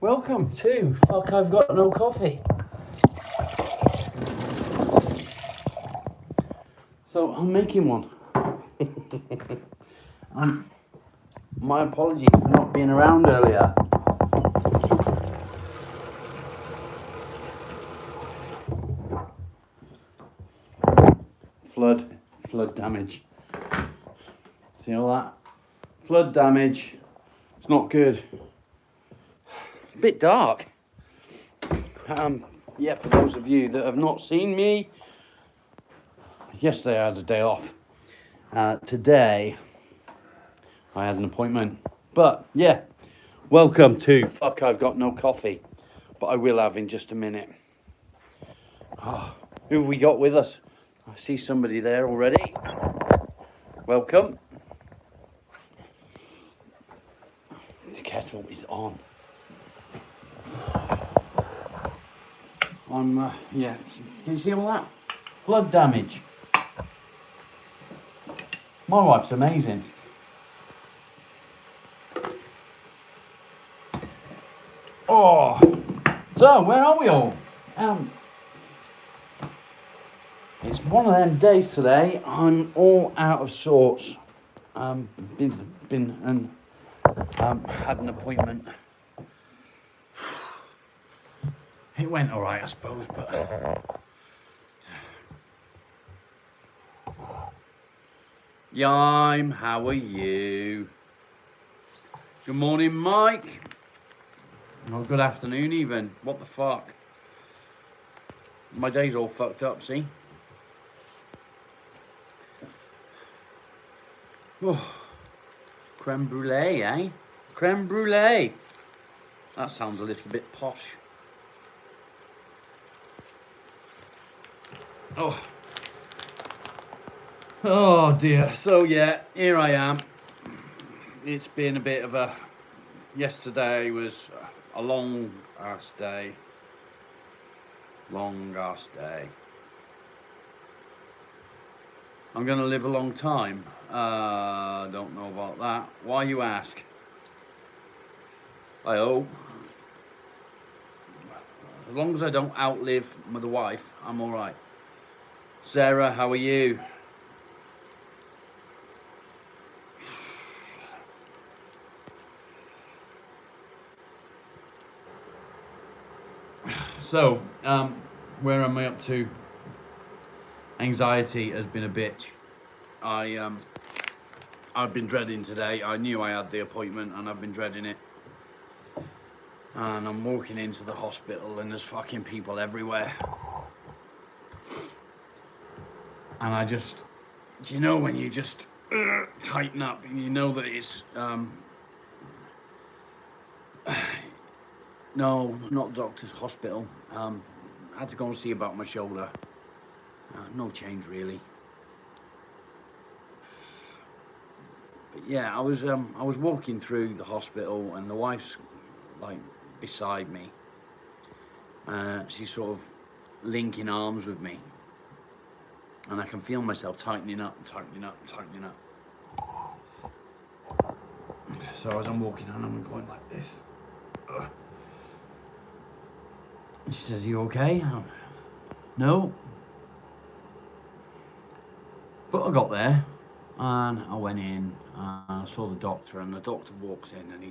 Welcome to Fuck I've Got No Coffee. So I'm making one. My apologies for not being around earlier. Flood damage. See all that? Flood damage. It's not good. It's a bit dark. Yeah, for those of you that have not seen me, yesterday I had a day off. Today I had an appointment. But yeah, welcome to Fuck I've Got No Coffee. But I will have in just a minute. Oh, who have we got with us? I see somebody there already. Welcome. The kettle is on. Yeah, can you see all that? Flood damage. My wife's amazing. Oh, so where are we all? It's one of them days today. I'm all out of sorts. Been and had an appointment. It went all right, I suppose, but Yime, how are you? Good morning, Mike. Oh, good afternoon, even. What the fuck? My day's all fucked up. See? Oh, creme brulee, eh? Creme brulee. That sounds a little bit posh. Oh dear. So yeah, here I am. It's been a bit of a... Yesterday was a long ass day. Long ass day. I'm gonna live a long time. Don't know about that. Why you ask? I hope. As long as I don't outlive my wife, I'm alright. Sarah, how are you? So, where am I up to? Anxiety has been a bitch. I've been dreading today. I knew I had the appointment and I've been dreading it. And I'm walking into the hospital and there's fucking people everywhere. And I just, do you know when you just tighten up and you know that it's, no, not doctor's, hospital. I had to go and see about my shoulder. No change really. But yeah, I was walking through the hospital and the wife's like beside me. She's sort of linking arms with me. And I can feel myself tightening up. So as I'm walking on, I'm going like this. She says, "You okay?" No. But I got there and I went in and I saw the doctor, and the doctor walks in and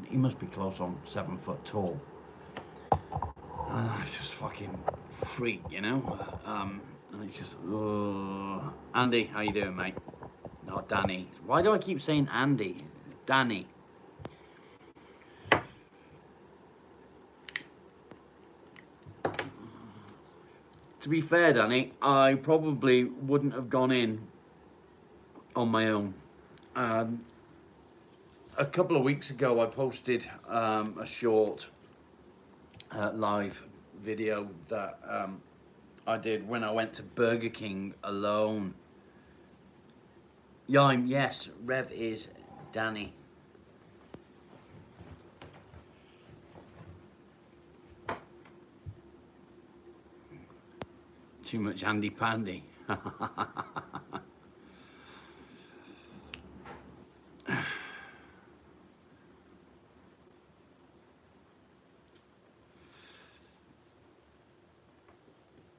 he must be close on 7 foot tall. And I was just fucking freaked, you know? And it's just, Andy, how you doing, mate? No, Danny. Why do I keep saying Andy? Danny. To be fair, Danny, I probably wouldn't have gone in on my own. A couple of weeks ago, I posted a short live video that I did when I went to Burger King alone. Yime, yes, Rev is Danny. Too much handy pandy.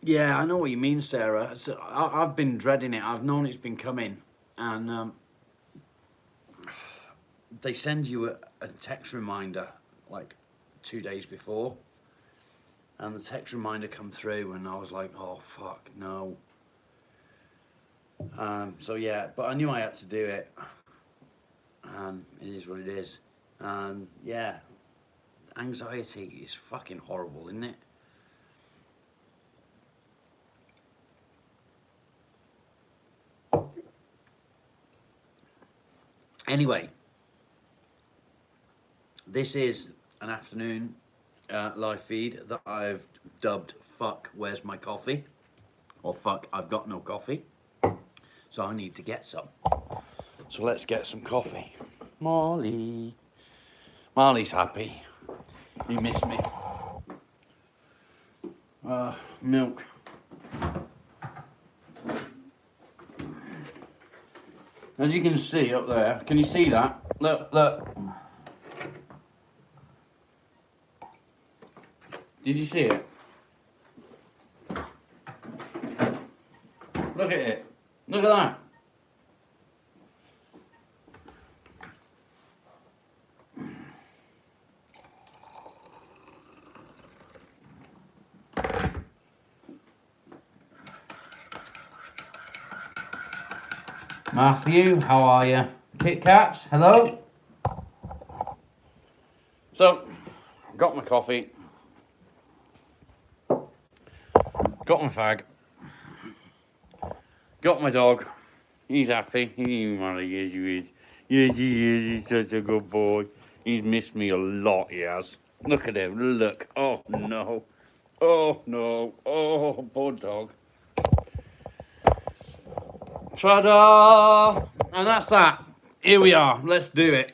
Yeah, I know what you mean, Sarah. So I've been dreading it. I've known it's been coming, and they send you a text reminder like 2 days before, and the text reminder come through, and I was like, oh fuck, no. So yeah, but I knew I had to do it, and it is what it is. And yeah, anxiety is fucking horrible, isn't it? Anyway, this is an afternoon live feed that I've dubbed "Fuck, Where's My Coffee?" or "Fuck, I've Got No Coffee." So I need to get some. So let's get some coffee. Marley's happy. He missed me. Milk. As you can see up there, can you see that? Look, look. Did you see it? Look at it. Look at that. Matthew, how are you? Kit Kats, hello? So, got my coffee. Got my fag. Got my dog. He's happy. Yes, he is. Yes, he is. He's such a good boy. He's missed me a lot, he has. Look at him. Look. Oh, no. Oh, no. Oh, poor dog. Ta-da! And that's that. Here we are. Let's do it.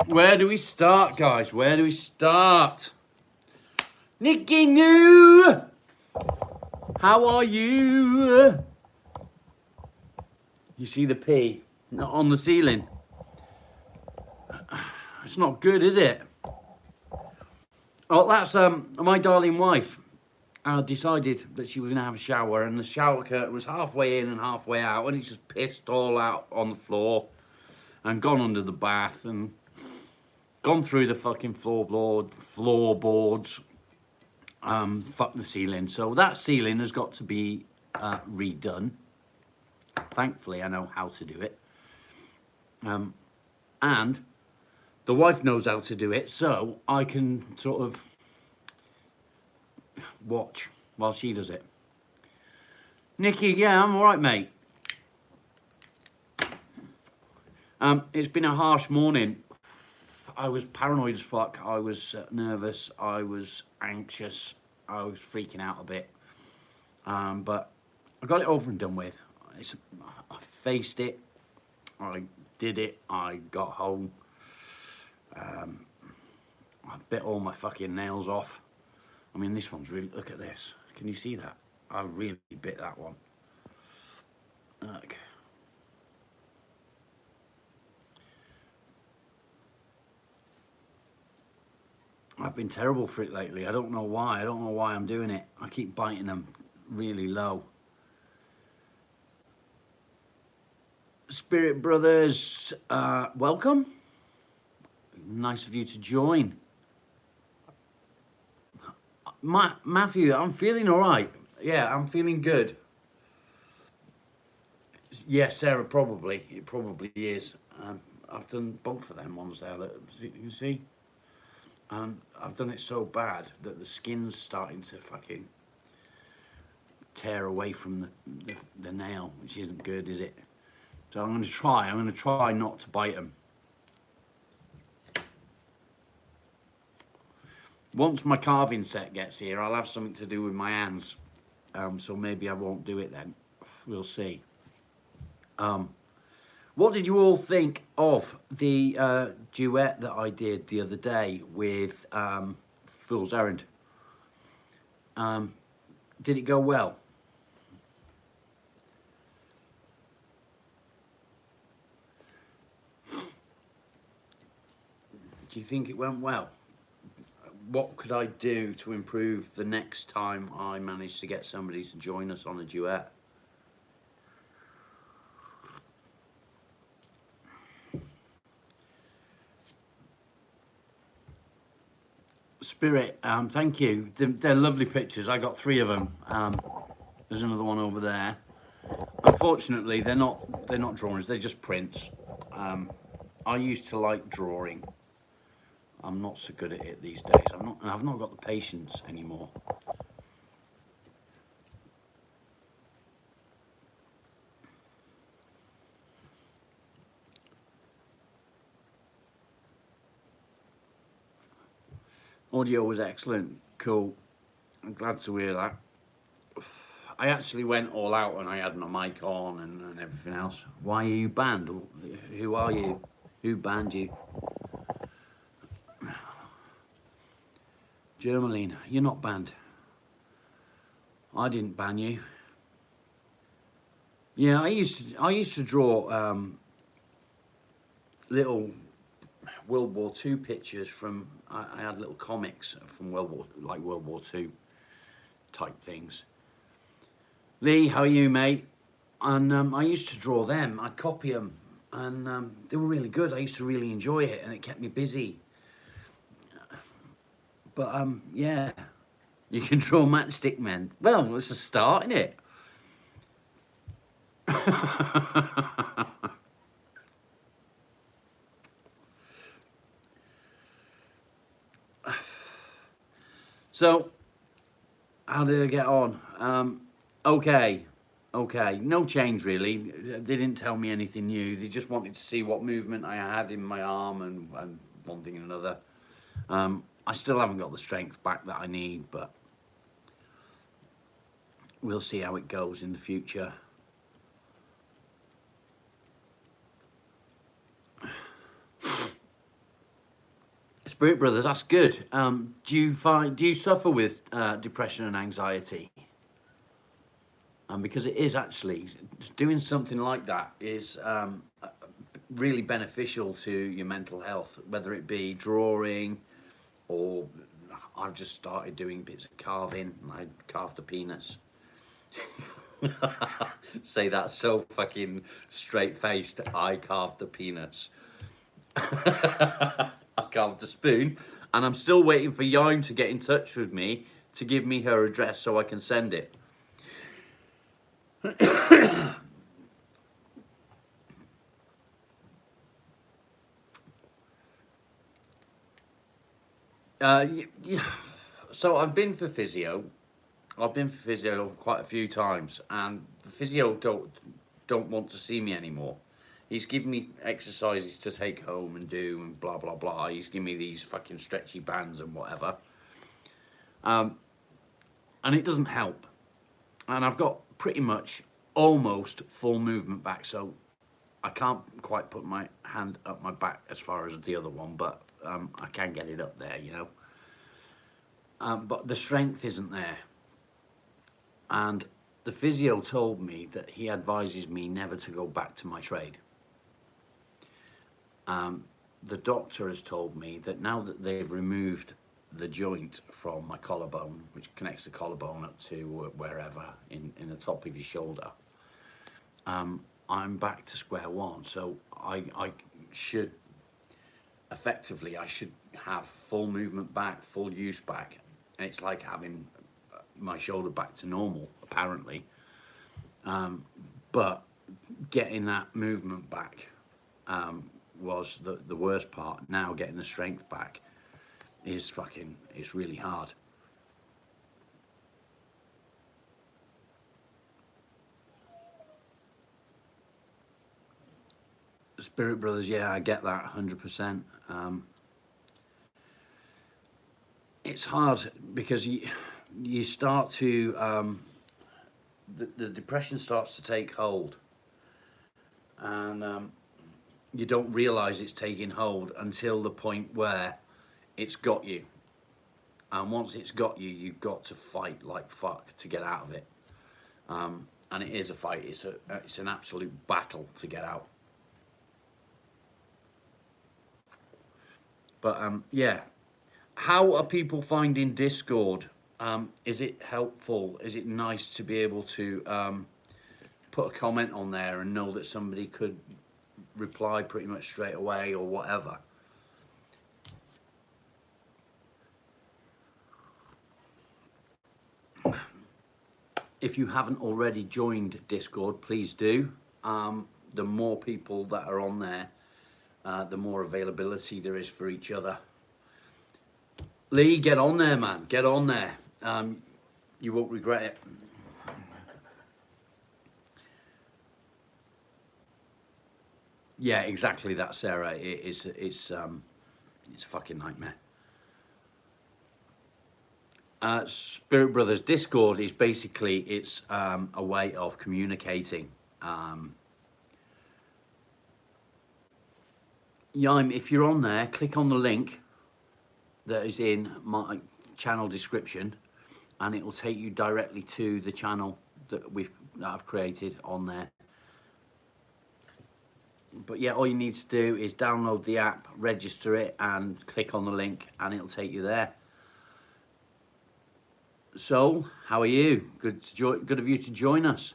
Where do we start, guys? Where do we start? Nicky New! How are you? You see the pee on the ceiling? It's not good, is it? Oh, that's my darling wife. Decided that she was going to have a shower, and the shower curtain was halfway in and halfway out, and it's just pissed all out on the floor, and gone under the bath, and gone through the fucking floorboards. Fuck the ceiling. So that ceiling has got to be redone. Thankfully, I know how to do it. And the wife knows how to do it, so I can sort of watch while she does it. Nicky, yeah, I'm all right, mate. It's been a harsh morning. I was paranoid as fuck. I was nervous. I was anxious. I was freaking out a bit. But I got it over and done with. I faced it. I did it. I got home. I bit all my fucking nails off. I mean, this one's really... Look at this. Can you see that? I really bit that one. Look. I've been terrible for it lately. I don't know why. I don't know why I'm doing it. I keep biting them really low. Spirit Brothers, welcome. Nice of you to join. Matthew, I'm feeling all right. Yeah, I'm feeling good. Yeah, Sarah, probably. It probably is. I've done both of them ones there. You can see. I've done it so bad that the skin's starting to fucking tear away from the nail, which isn't good, is it? So I'm going to try not to bite them. Once my carving set gets here, I'll have something to do with my hands. So maybe I won't do it then. We'll see. What did you all think of the duet that I did the other day with Fool's Errand? Did it go well? Do you think it went well? what could I do to improve the next time I manage to get somebody to join us on a duet? Spirit, thank you. They're lovely pictures. I got 3 of them. There's another one over there. Unfortunately, they're not drawings. They're just prints. I used to like drawing. I'm not so good at it these days. I've not got the patience anymore. Audio was excellent. Cool. I'm glad to hear that. I actually went all out and I had my mic on and everything else. Why are you banned? Who are you? Who banned you? Germalina, you're not banned. I didn't ban you. Yeah, I used to draw little World War II pictures from. I had little comics from World War II type things. Lee, how are you, mate? And I used to draw them. I'd copy them, and they were really good. I used to really enjoy it, and it kept me busy. But yeah, you can draw matchstick men. Well, it's a start, isn't it? So, how did I get on? Okay, no change really. They didn't tell me anything new. They just wanted to see what movement I had in my arm and one thing and another. I still haven't got the strength back that I need, but we'll see how it goes in the future. Spirit Brothers, that's good. Do you suffer with depression and anxiety? Because it is actually doing something like that is really beneficial to your mental health, whether it be drawing or I've just started doing bits of carving. I carved a penis. Say that so fucking straight faced. I carved the penis. I carved a spoon, and I'm still waiting for Yarn to get in touch with me to give me her address so I can send it. Yeah. So I've been for physio. I've been for physio quite a few times, and the physio don't want to see me anymore. He's giving me exercises to take home and do and blah blah blah. He's giving me these fucking stretchy bands and whatever, and it doesn't help. And I've got pretty much almost full movement back, so I can't quite put my hand up my back as far as the other one, but I can get it up there, you know. But the strength isn't there. And the physio told me that he advises me never to go back to my trade. The doctor has told me that now that they've removed the joint from my collarbone, which connects the collarbone up to wherever in the top of your shoulder, I'm back to square one. So I should effectively have full movement back, full use back, and it's like having my shoulder back to normal apparently. But getting that movement back was the worst part. Now getting the strength back is it's really hard. Spirit Brothers, yeah, I get that 100%. It's hard because you start to the depression starts to take hold, and you don't realize it's taking hold until the point where it's got you. And once it's got you, you've got to fight like fuck to get out of it. And it is a fight. It's an absolute battle to get out. But yeah, How are people finding Discord? Is it helpful? Is it nice to be able to put a comment on there and know that somebody could reply pretty much straight away or whatever? If you haven't already joined Discord, please do. The more people that are on there, the more availability there is for each other. Lee, get on there, man. Get on there. You won't regret it. Yeah, exactly that, Sarah. It's a fucking nightmare. Spirit Brothers Discord is basically it's a way of communicating. Yaim, if you're on there, click on the link that is in my channel description, and it will take you directly to the channel that I've created on there. But yeah, all you need to do is download the app, register it, and click on the link, and it'll take you there. So, how are you? Good of you to join us.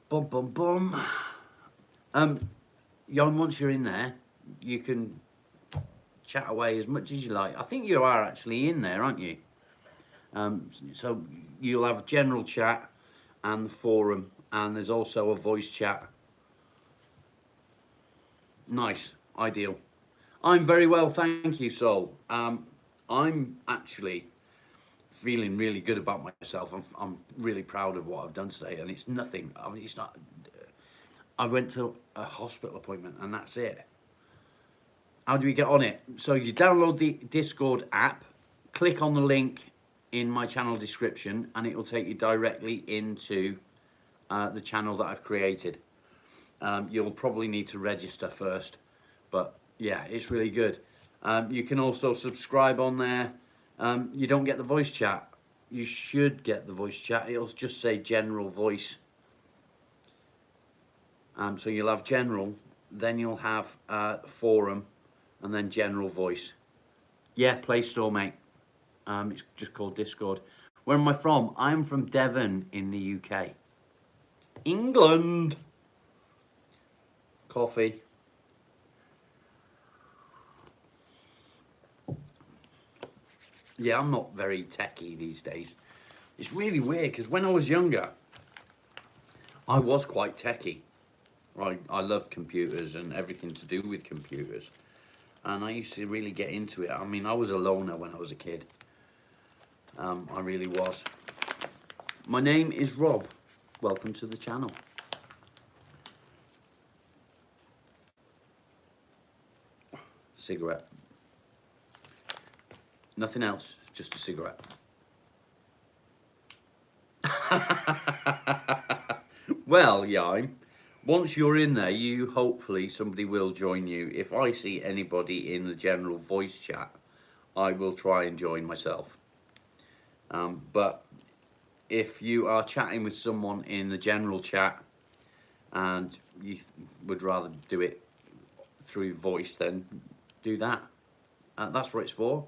Boom, boom, boom. Jan, once you're in there, you can chat away as much as you like. I think you are actually in there, aren't you? So you'll have general chat and the forum, and there's also a voice chat. Nice, ideal. I'm very well, thank you, Sol. I'm actually feeling really good about myself. I'm really proud of what I've done today, and it's nothing. I mean, it's not. I went to a hospital appointment, and that's it. How do we get on it? So you download the Discord app, click on the link in my channel description, and it will take you directly into the channel that I've created. You'll probably need to register first, but yeah, it's really good. You can also subscribe on there. You don't get the voice chat. You should get the voice chat. It'll just say general voice. So you'll have general, then you'll have forum, and then general voice. Yeah, Play Store, mate. It's just called Discord. Where am I from? I'm from Devon in the UK. England. Coffee. Yeah, I'm not very techie these days. It's really weird because when I was younger, I was quite techie. Right, I loved computers and everything to do with computers. And I used to really get into it. I mean, I was a loner when I was a kid. I really was. My name is Rob. Welcome to the channel. Cigarette. Nothing else, just a cigarette. Well, yeah, once you're in there, hopefully somebody will join you. If I see anybody in the general voice chat, I will try and join myself. But if you are chatting with someone in the general chat and you would rather do it through voice, then do that. That's what it's for.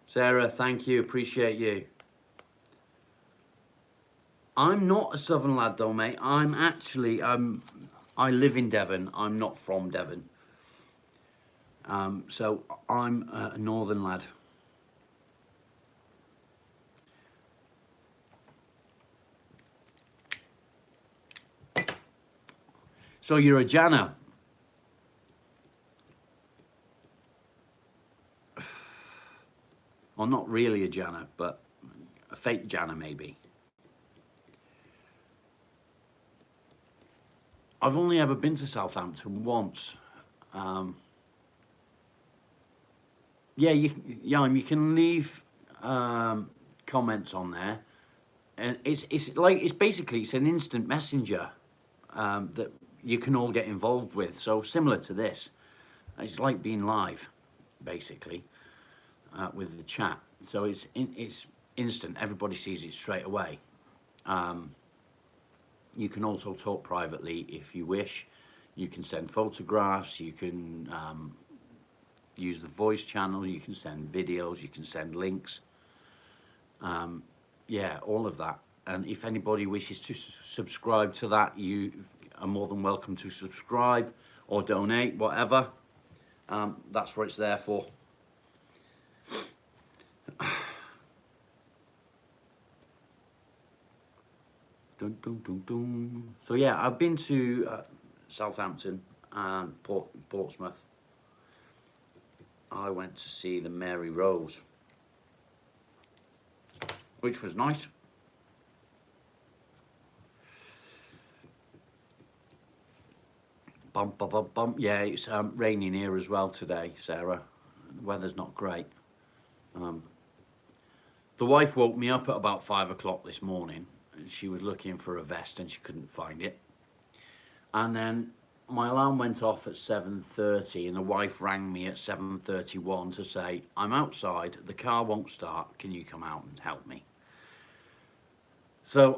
Sarah, thank you, appreciate you. I'm not a southern lad though, mate. I'm actually, I live in Devon. I'm not from Devon. So I'm a northern lad. So you're a Janner. Well, not really a Janner, but a fake Janner maybe. I've only ever been to Southampton once. Yeah, you can leave comments on there, and it's basically it's an instant messenger that you can all get involved with. So similar to this, it's like being live, basically, with the chat. So it's instant. Everybody sees it straight away. You can also talk privately if you wish. You can send photographs, you can use the voice channel, you can send videos, you can send links. Yeah, all of that. And if anybody wishes to subscribe to that, you are more than welcome to subscribe or donate, whatever. That's what it's there for. Dun, dun, dun, dun. So yeah, I've been to Southampton and Portsmouth. I went to see the Mary Rose, which was nice. Bump, bump, bump, bump. Yeah, it's raining here as well today, Sarah. The weather's not great. The wife woke me up at about 5 o'clock this morning. She was looking for a vest and she couldn't find it. And then my alarm went off at 7:30 and the wife rang me at 7:31 to say, I'm outside, the car won't start, can you come out and help me? So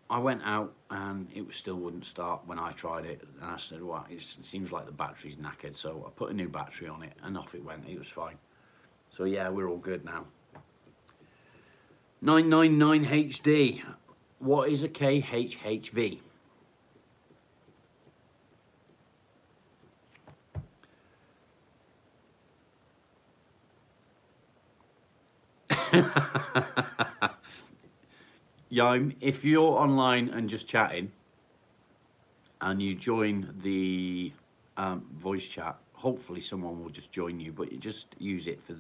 I went out and it still wouldn't start when I tried it. And I said, well, it seems like the battery's knackered. So I put a new battery on it and off it went. It was fine. So yeah, we're all good now. 999 HD. What is a KHHV? Yeah, if you're online and just chatting and you join the voice chat, hopefully someone will just join you, but you just use it for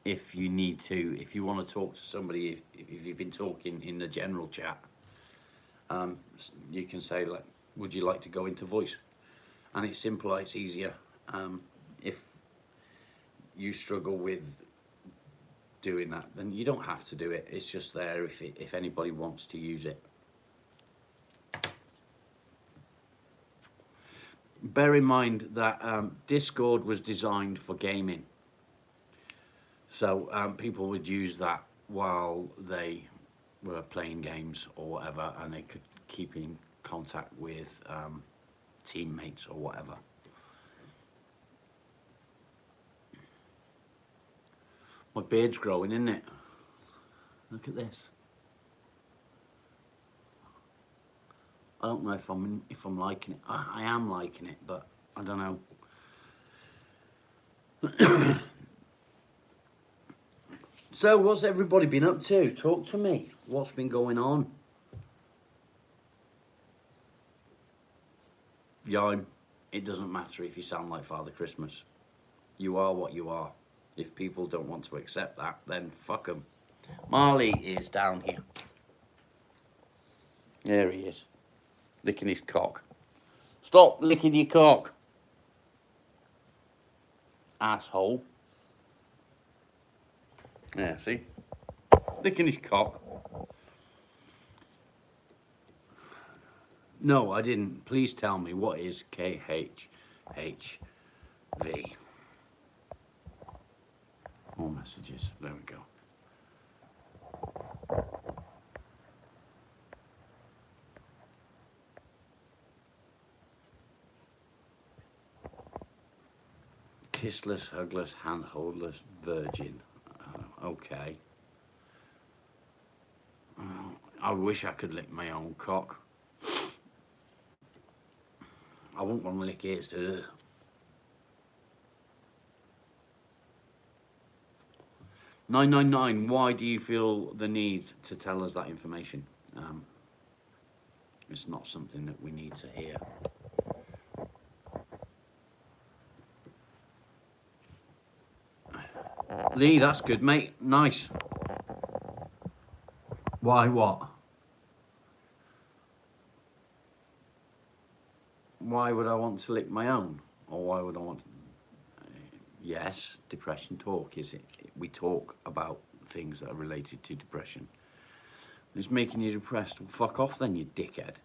if you need to. If you want to talk to somebody, if you've been talking in the general chat, you can say, like, would you like to go into voice? And it's simpler, it's easier. If you struggle with doing that, then you don't have to do it. It's just there if anybody wants to use it. Bear in mind that Discord was designed for gaming. So people would use that while they were playing games or whatever, and they could keep in contact with teammates or whatever. My beard's growing, isn't it? Look at this. I don't know if I'm liking it. I am liking it, but I don't know. So what's everybody been up to? Talk to me. What's been going on? Yeah, it doesn't matter if you sound like Father Christmas. You are what you are. If people don't want to accept that, then fuck them. Marley is down here. There he is. Licking his cock. Stop licking your cock. Asshole. Yeah, see? Licking his cock. No, I didn't. Please tell me, what is KHHV? More messages. There we go. Kissless, hugless, handholdless, virgin. Okay. I wish I could lick my own cock. I wouldn't want to lick it. 999, why do you feel the need to tell us that information? It's not something that we need to hear. Lee, that's good, mate. Nice. Why what? Why would I want to lick my own? Or why would I want to... Yes, depression talk, is it? We talk about things that are related to depression. It's making you depressed. Well, fuck off then, you dickhead.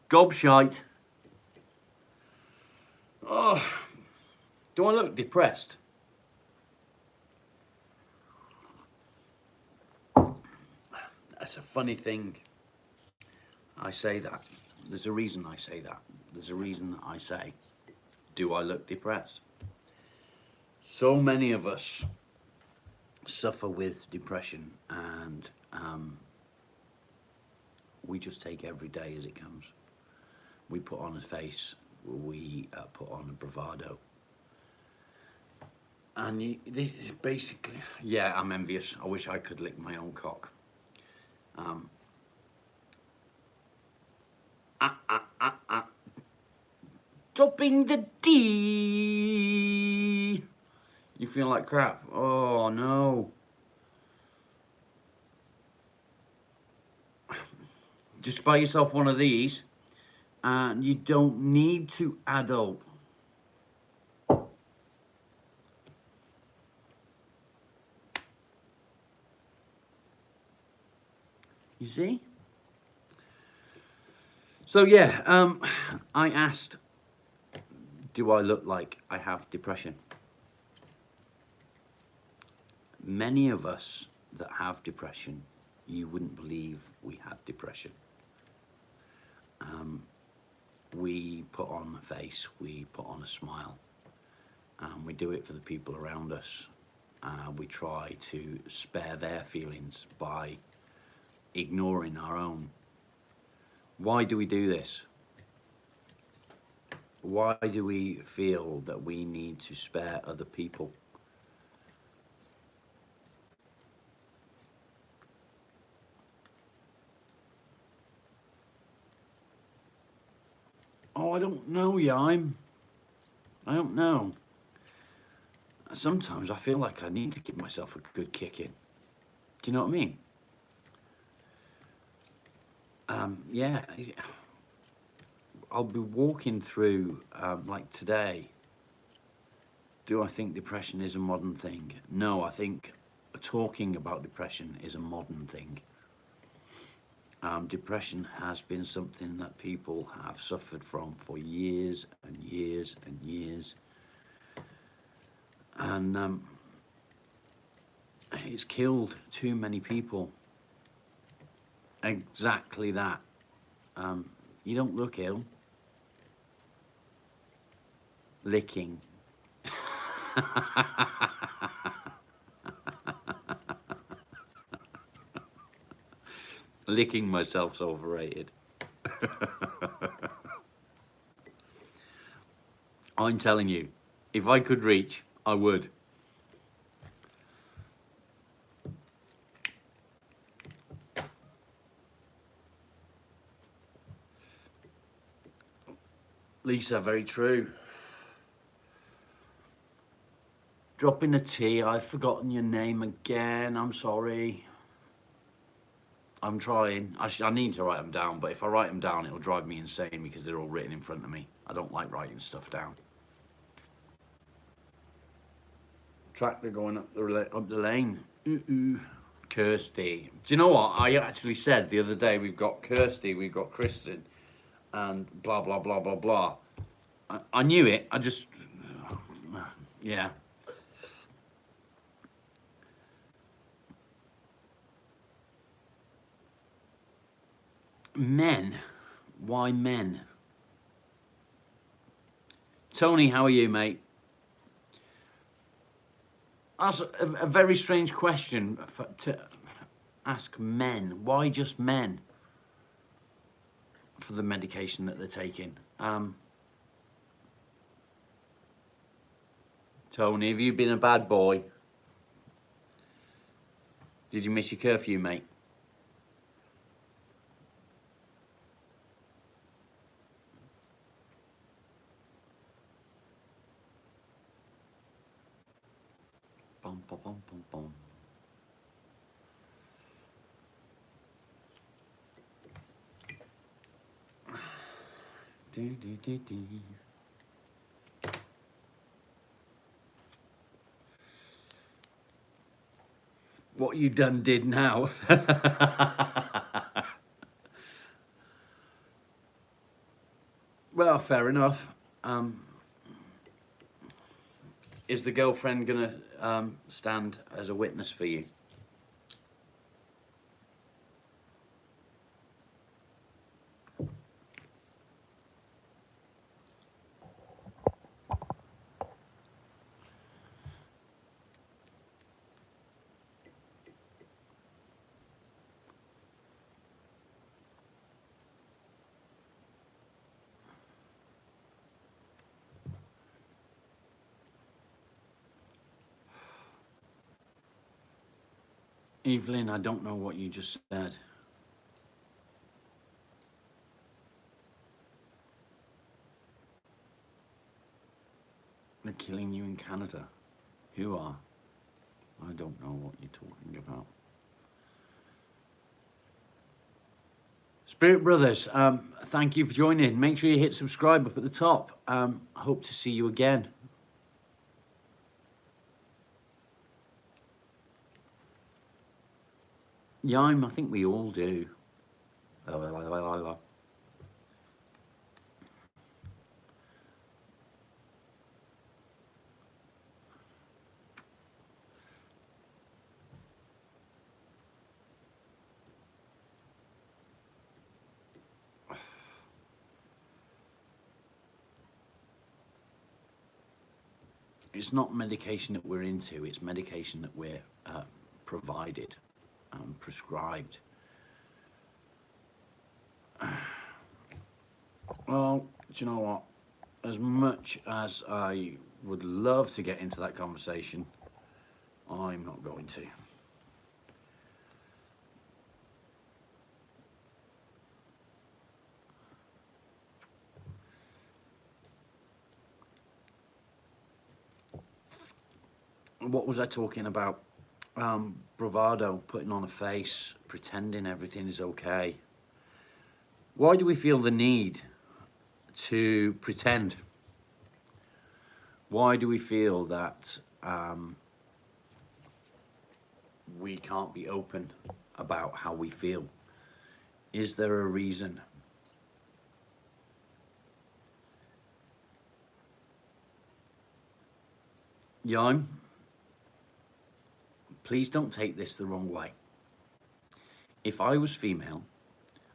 Gobshite. Oh, do I look depressed? That's a funny thing. I say that. There's a reason I say that. There's a reason I say, do I look depressed? So many of us suffer with depression, and we just take every day as it comes. We put on a face, we put on a bravado. And this is basically, yeah, I'm envious. I wish I could lick my own cock. Dropping the D. You feel like crap? Oh no. Just buy yourself one of these, and you don't need to adult. You see? So yeah, I asked, do I look like I have depression? Many of us that have depression, you wouldn't believe we had depression. We put on a face, we put on a smile, and we do it for the people around us. We try to spare their feelings by ignoring our own. Why do we do this? Why do we feel that we need to spare other people? Oh, I don't know, Yaim. I don't know. Sometimes I feel like I need to give myself a good kicking. Do you know what I mean? Yeah. I'll be walking through, like today. Do I think depression is a modern thing? No, I think talking about depression is a modern thing. Depression has been something that people have suffered from for years and years and years. And it's killed too many people. Exactly that. You don't look ill. Licking. Licking myself's overrated. I'm telling you, if I could reach, I would. Lisa, very true. Dropping a T, I've forgotten your name again, I'm sorry. I'm trying. I need to write them down, but if I write them down, it'll drive me insane because they're all written in front of me. I don't like writing stuff down. Tractor going up the lane. Kirsty. Do you know what? I actually said the other day, we've got Kirsty, we've got Kristen, and blah, blah, blah, blah, blah. I knew it. I just, yeah. Men? Why men? Tony, how are you, mate? That's a very strange question to ask men. Why just men for the medication that they're taking? Tony, have you been a bad boy? Did you miss your curfew, mate? Bum, bum, bum, bum, bum. What you done did now. Well, fair enough. Is the girlfriend gonna stand as a witness for you? Evelyn, I don't know what you just said. They're killing you in Canada. Who are? I don't know what you're talking about. Spirit Brothers, thank you for joining. Make sure you hit subscribe up at the top. Hope to see you again. Yeah, I think we all do. It's not medication that we're into, it's medication that we're provided, prescribed. Well, do you know what? As much as I would love to get into that conversation, I'm not going to. What was I talking about? Bravado, putting on a face, pretending everything is okay. Why do we feel the need to pretend? Why do we feel that we can't be open about how we feel? Is there a reason? Young, please don't take this the wrong way. If I was female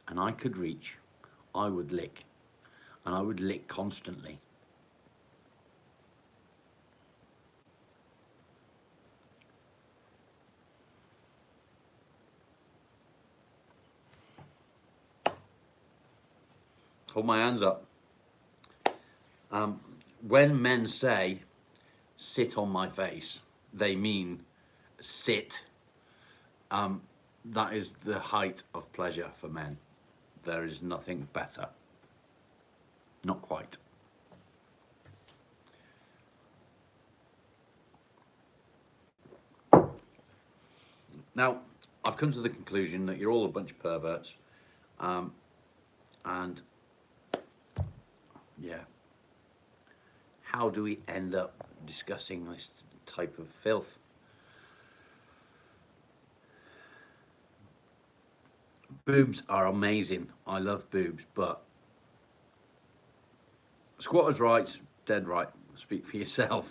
and I could reach, I would lick, and I would lick constantly. Hold my hands up. When men say, sit on my face, they mean sit. That is the height of pleasure for men. There is nothing better. Not quite. Now, I've come to the conclusion that you're all a bunch of perverts. And yeah, how do we end up discussing this type of filth? Boobs are amazing. I love boobs, but squatters' rights, dead right. Speak for yourself.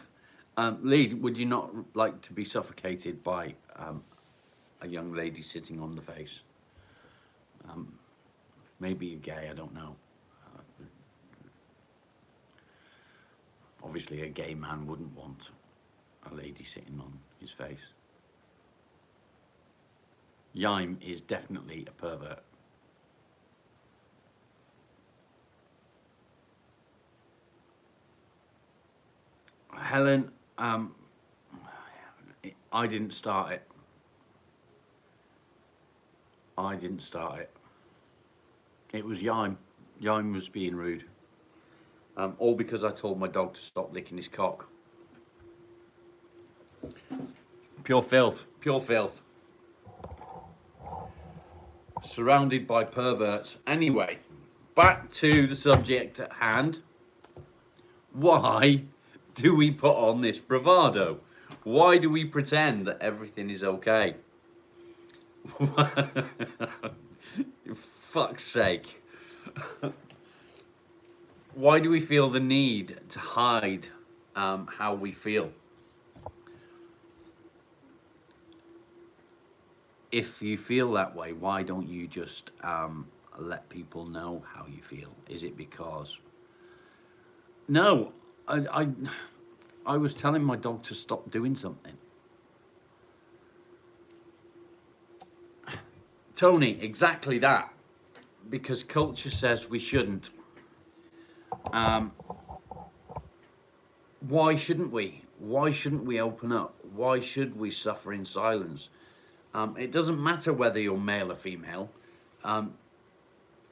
Lee, would you not like to be suffocated by a young lady sitting on the face? Maybe you're gay, I don't know. Obviously, a gay man wouldn't want a lady sitting on his face. Yaim is definitely a pervert. Helen, I didn't start it. I didn't start it. It was Yaim. Yaim was being rude. All because I told my dog to stop licking his cock. Pure filth. Pure filth. Surrounded by perverts. Anyway, back to the subject at hand. Why do we put on this bravado? Why do we pretend that everything is okay? Fuck's sake. Why do we feel the need to hide how we feel? If you feel that way, why don't you just let people know how you feel? Is it because... No, I was telling my dog to stop doing something. Tony, exactly that. Because culture says we shouldn't. Why shouldn't we? Why shouldn't we open up? Why should we suffer in silence? It doesn't matter whether you're male or female. Um,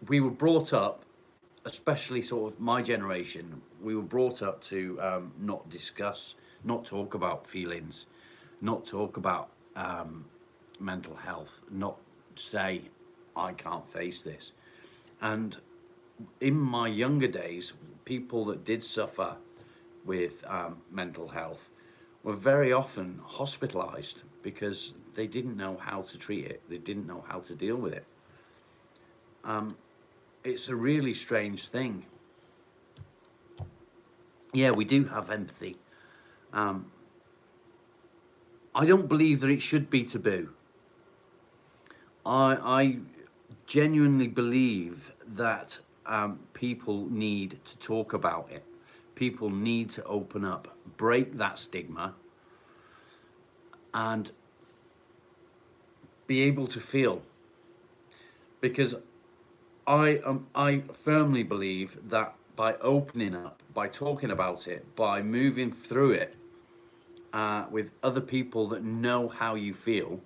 we were brought up, especially sort of my generation, we were brought up to not discuss, not talk about feelings, not talk about mental health, not say, I can't face this. And in my younger days, people that did suffer with mental health were very often hospitalized because they didn't know how to treat it, they didn't know how to deal with it. It's a really strange thing. Yeah, we do have empathy. Um, I don't believe that it should be taboo. I genuinely believe that people need to talk about it. People need to open up, break that stigma, and be able to feel. Because I firmly believe that by opening up, by talking about it, by moving through it with other people that know how you feel,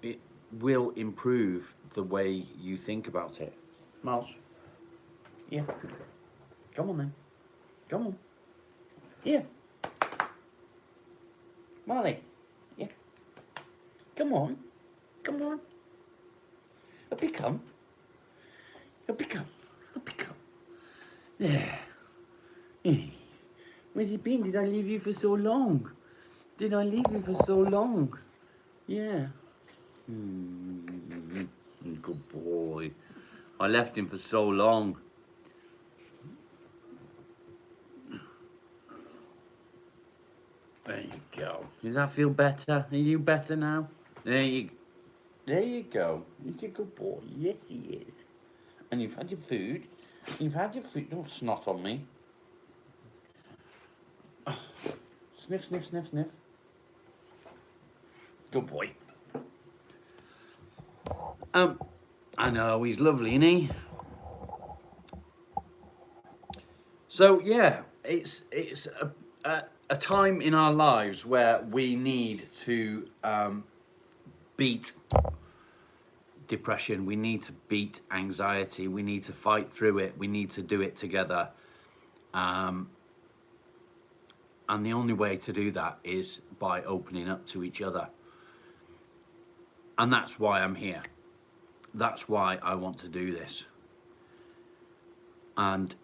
it will improve the way you think about it. Miles, yeah, come on then, come on, yeah, Marley, yeah, come on, come on, up you come, up you come, up you come, yeah. Where have you been? Did I leave you for so long? Did I leave you for so long? Yeah. Good boy. I left him for so long. There you go. Does that feel better? Are you better now? There you go. He's a good boy. Yes, he is. And you've had your food. You've had your food. Don't snot on me. Sniff, sniff, sniff, sniff. Good boy. I know he's lovely, isn't he? So yeah, it's a time in our lives where we need to beat depression. We need to beat anxiety. We need to fight through it. We need to do it together. And the only way to do that is by opening up to each other. And that's why I'm here. That's why I want to do this. And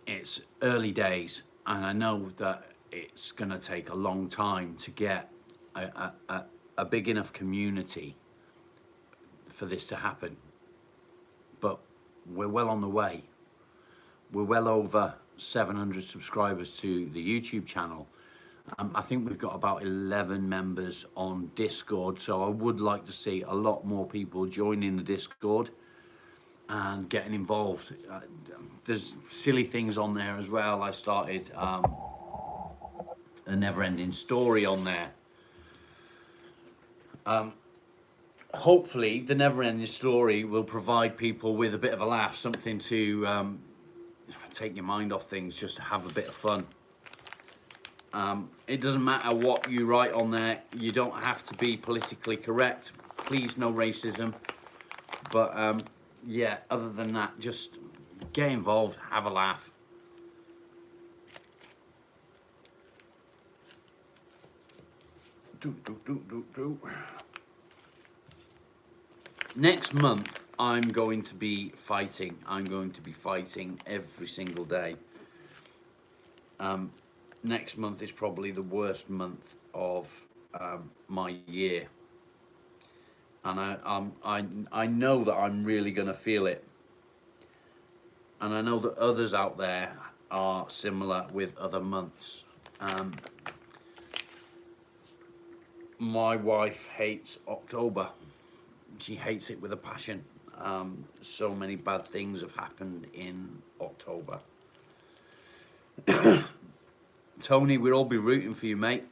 it's early days, and I know that it's going to take a long time to get a big enough community for this to happen. But we're well on the way. We're well over 700 subscribers to the YouTube channel. I think we've got about 11 members on Discord, so I would like to see a lot more people joining the Discord and getting involved. There's silly things on there as well. I started a never-ending story on there. Hopefully the never-ending story will provide people with a bit of a laugh, something to take your mind off things, just to have a bit of fun. It doesn't matter what you write on there. You don't have to be politically correct. Please, no racism. But yeah, other than that, just get involved, have a laugh. Next month, I'm going to be fighting. I'm going to be fighting every single day. Next month is probably the worst month of my year. And I know that I'm really going to feel it. And I know that others out there are similar with other months. My wife hates October. She hates it with a passion. So many bad things have happened in October. Tony, we'll all be rooting for you, mate.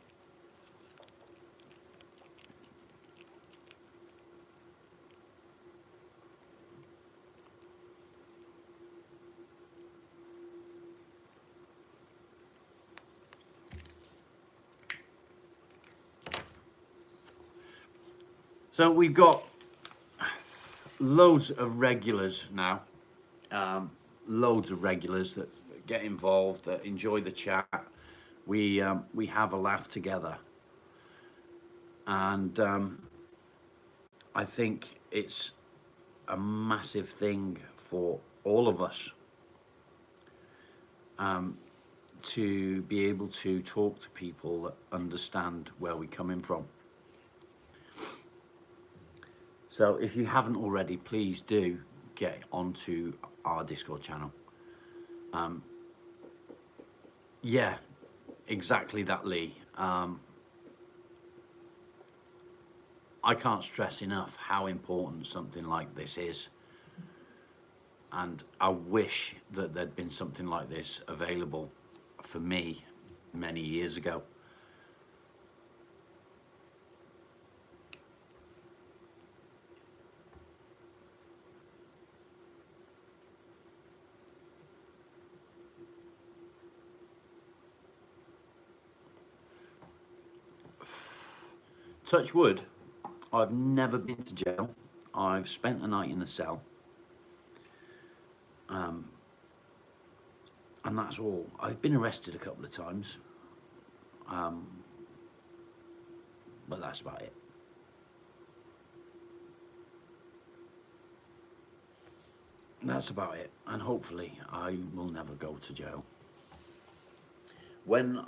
So we've got loads of regulars now, loads of regulars that get involved, that enjoy the chat. We have a laugh together, and I think it's a massive thing for all of us to be able to talk to people that understand where we're coming from. So if you haven't already, please do get onto our Discord channel. Yeah, exactly that, Lee. I can't stress enough how important something like this is. And I wish that there'd been something like this available for me many years ago. Touch wood, I've never been to jail. I've spent a night in a cell. And that's all. I've been arrested a couple of times. But that's about it. That's about it. And hopefully I will never go to jail. When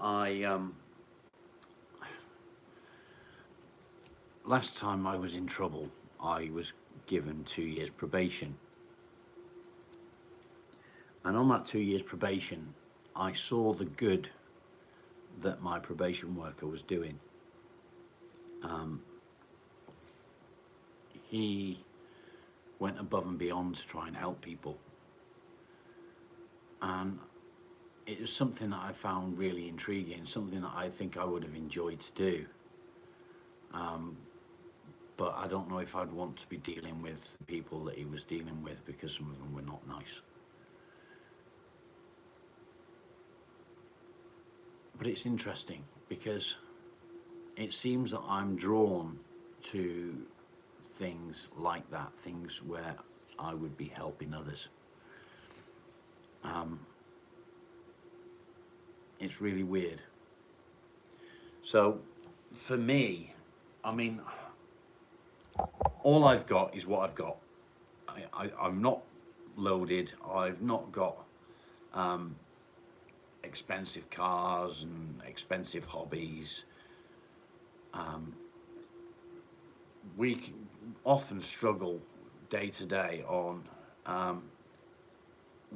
last time I was in trouble, I was given 2 years probation. And on that 2 years probation, I saw the good that my probation worker was doing. He went above and beyond to try and help people. And it was something that I found really intriguing, something that I think I would have enjoyed to do. But I don't know if I'd want to be dealing with the people that he was dealing with, because some of them were not nice. But it's interesting because it seems that I'm drawn to things like that, things where I would be helping others. It's really weird. So for me, I mean, all I've got is what I've got. I'm not loaded. I've not got expensive cars and expensive hobbies. We often struggle day to day on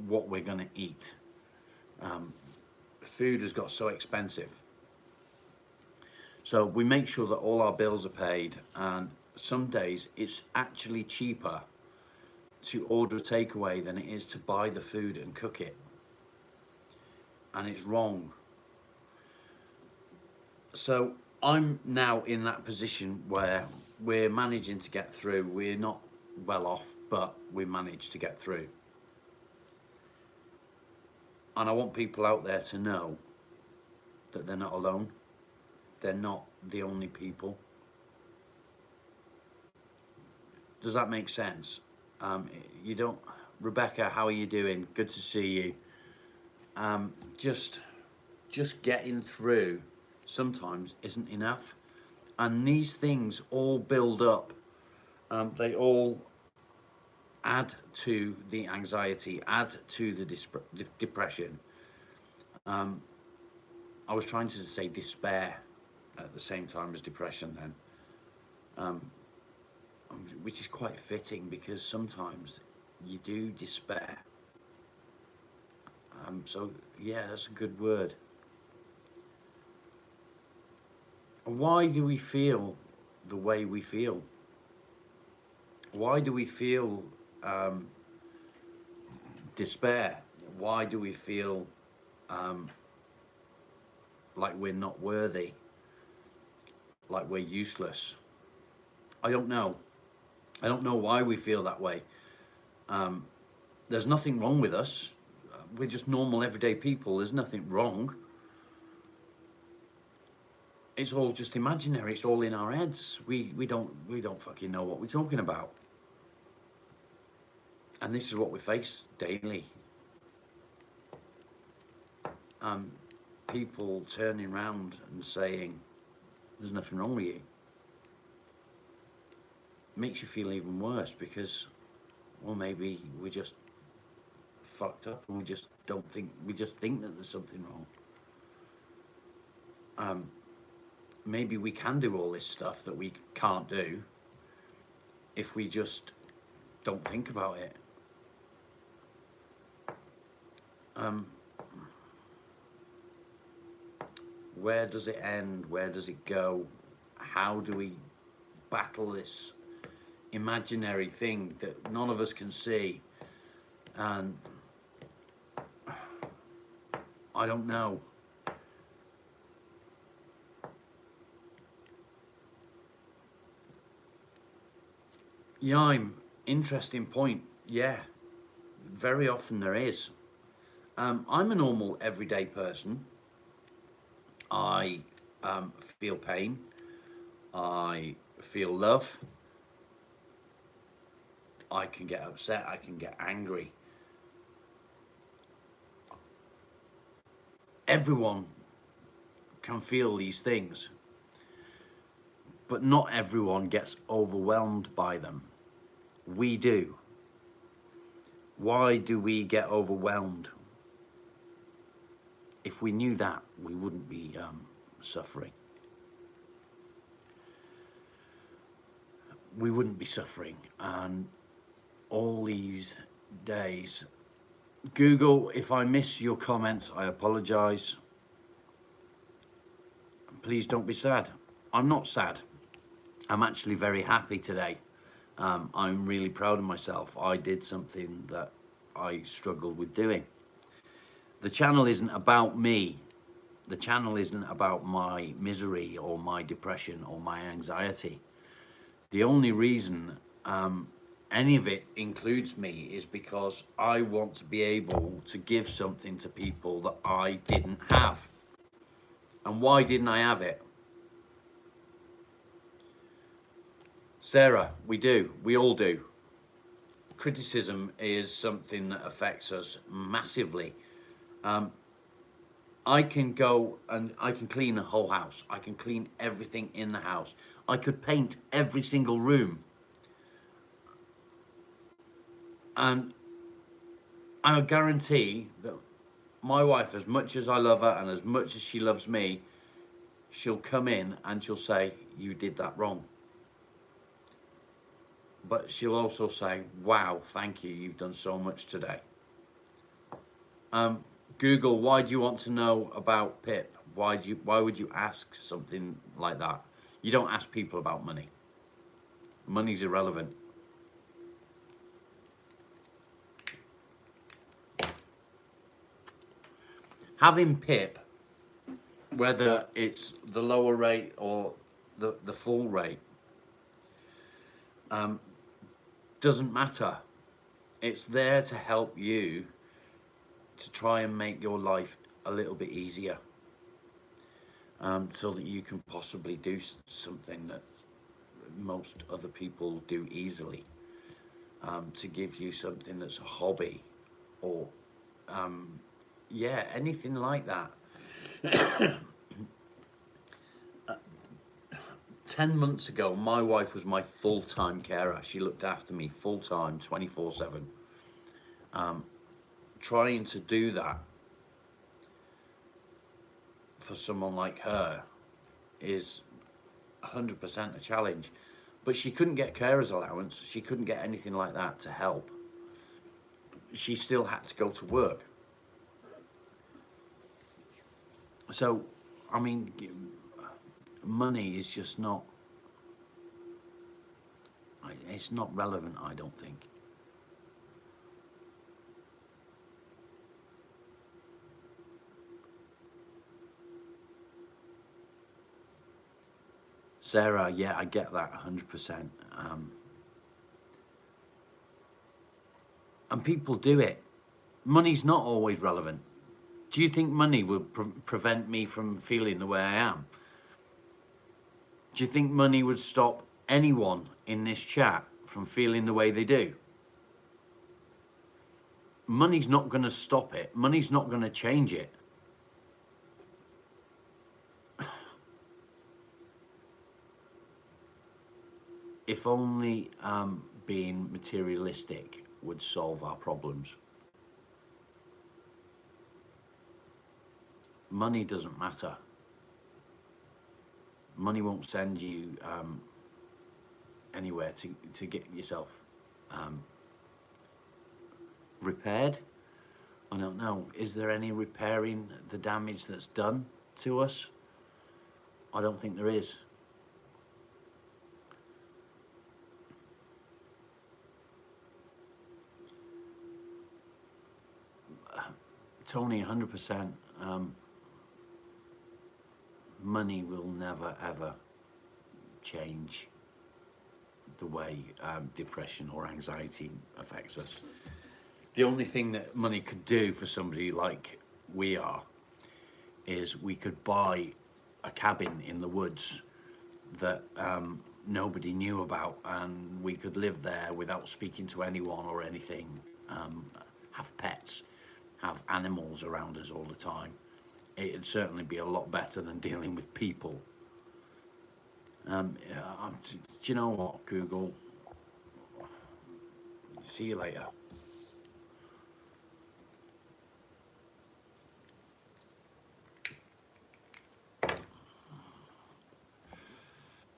what we're going to eat. Food has got so expensive. So we make sure that all our bills are paid, and some days it's actually cheaper to order a takeaway than it is to buy the food and cook it. And it's wrong. So I'm now in that position where we're managing to get through. We're not well off, but we manage to get through. And I want people out there to know that they're not alone. They're not the only people. Does that make sense? You don't, Rebecca, how are you doing? Good to see you. Just getting through sometimes isn't enough. And these things all build up. They all add to the anxiety, add to the depression. I was trying to say despair at the same time as depression then, which is quite fitting because sometimes you do despair. So yeah, that's a good word. Why do we feel the way we feel? Why do we feel despair? Why do we feel like we're not worthy, like we're useless? I don't know. I don't know why we feel that way. There's nothing wrong with us. We're just normal, everyday people. There's nothing wrong. it's all just imaginary. It's all in our heads. We don't fucking know what we're talking about. And this is what we face daily. People turning around and saying, there's nothing wrong with you. Makes you feel even worse because, well, maybe we're just fucked up and we just think that there's something wrong. Maybe we can do all this stuff that we can't do if we just don't think about it. Where does it end? Where does it go? How do we battle this imaginary thing that none of us can see? And I don't know. Yeah, interesting point. Yeah, very often there is. I'm a normal everyday person. I feel pain. I feel love. I can get upset. I can get angry. Everyone can feel these things, but not everyone gets overwhelmed by them. We do. Why do we get overwhelmed? If we knew that, we wouldn't be suffering. We wouldn't be suffering. And all these days, Google, if I miss your comments, I apologize. Please don't be sad. I'm not sad. I'm actually very happy today. I'm really proud of myself. I did something that I struggled with doing. The channel isn't about me. The channel isn't about my misery or my depression or my anxiety. The only reason any of it includes me is because I want to be able to give something to people that I didn't have. And why didn't I have it? Sarah, we do. We all do. Criticism is something that affects us massively. I can go and I can clean the whole house. I can clean everything in the house. I could paint every single room. And I guarantee that my wife, as much as I love her and as much as she loves me, she'll come in and she'll say, you did that wrong. But she'll also say, wow, thank you, you've done so much today. Google, why do you want to know about Pip? Why would you ask something like that? You don't ask people about money. Money's irrelevant. Having Pip, whether it's the lower rate or the full rate, doesn't matter. It's there to help you to try and make your life a little bit easier, so that you can possibly do something that most other people do easily, to give you something that's a hobby or yeah, anything like that. 10 months ago, my wife was my full-time carer. She looked after me full-time, 24/7. Trying to do that for someone like her is 100% a challenge. But she couldn't get carer's allowance. She couldn't get anything like that to help. She still had to go to work. So, I mean, money is just not, it's not relevant, I don't think. Sarah, yeah, I get that 100%. And people do it. Money's not always relevant. Do you think money would prevent me from feeling the way I am? Do you think money would stop anyone in this chat from feeling the way they do? Money's not going to stop it. Money's not going to change it. If only being materialistic would solve our problems. Money doesn't matter. Money won't send you anywhere to get yourself repaired. I don't know. Is there any repairing the damage that's done to us? I don't think there is. Tony, 100%. Money will never ever change the way depression or anxiety affects us. The only thing that money could do for somebody like we are is we could buy a cabin in the woods that nobody knew about, and we could live there without speaking to anyone or anything, have pets, have animals around us all the time. It'd certainly be a lot better than dealing with people. Do you know what, Google? See you later.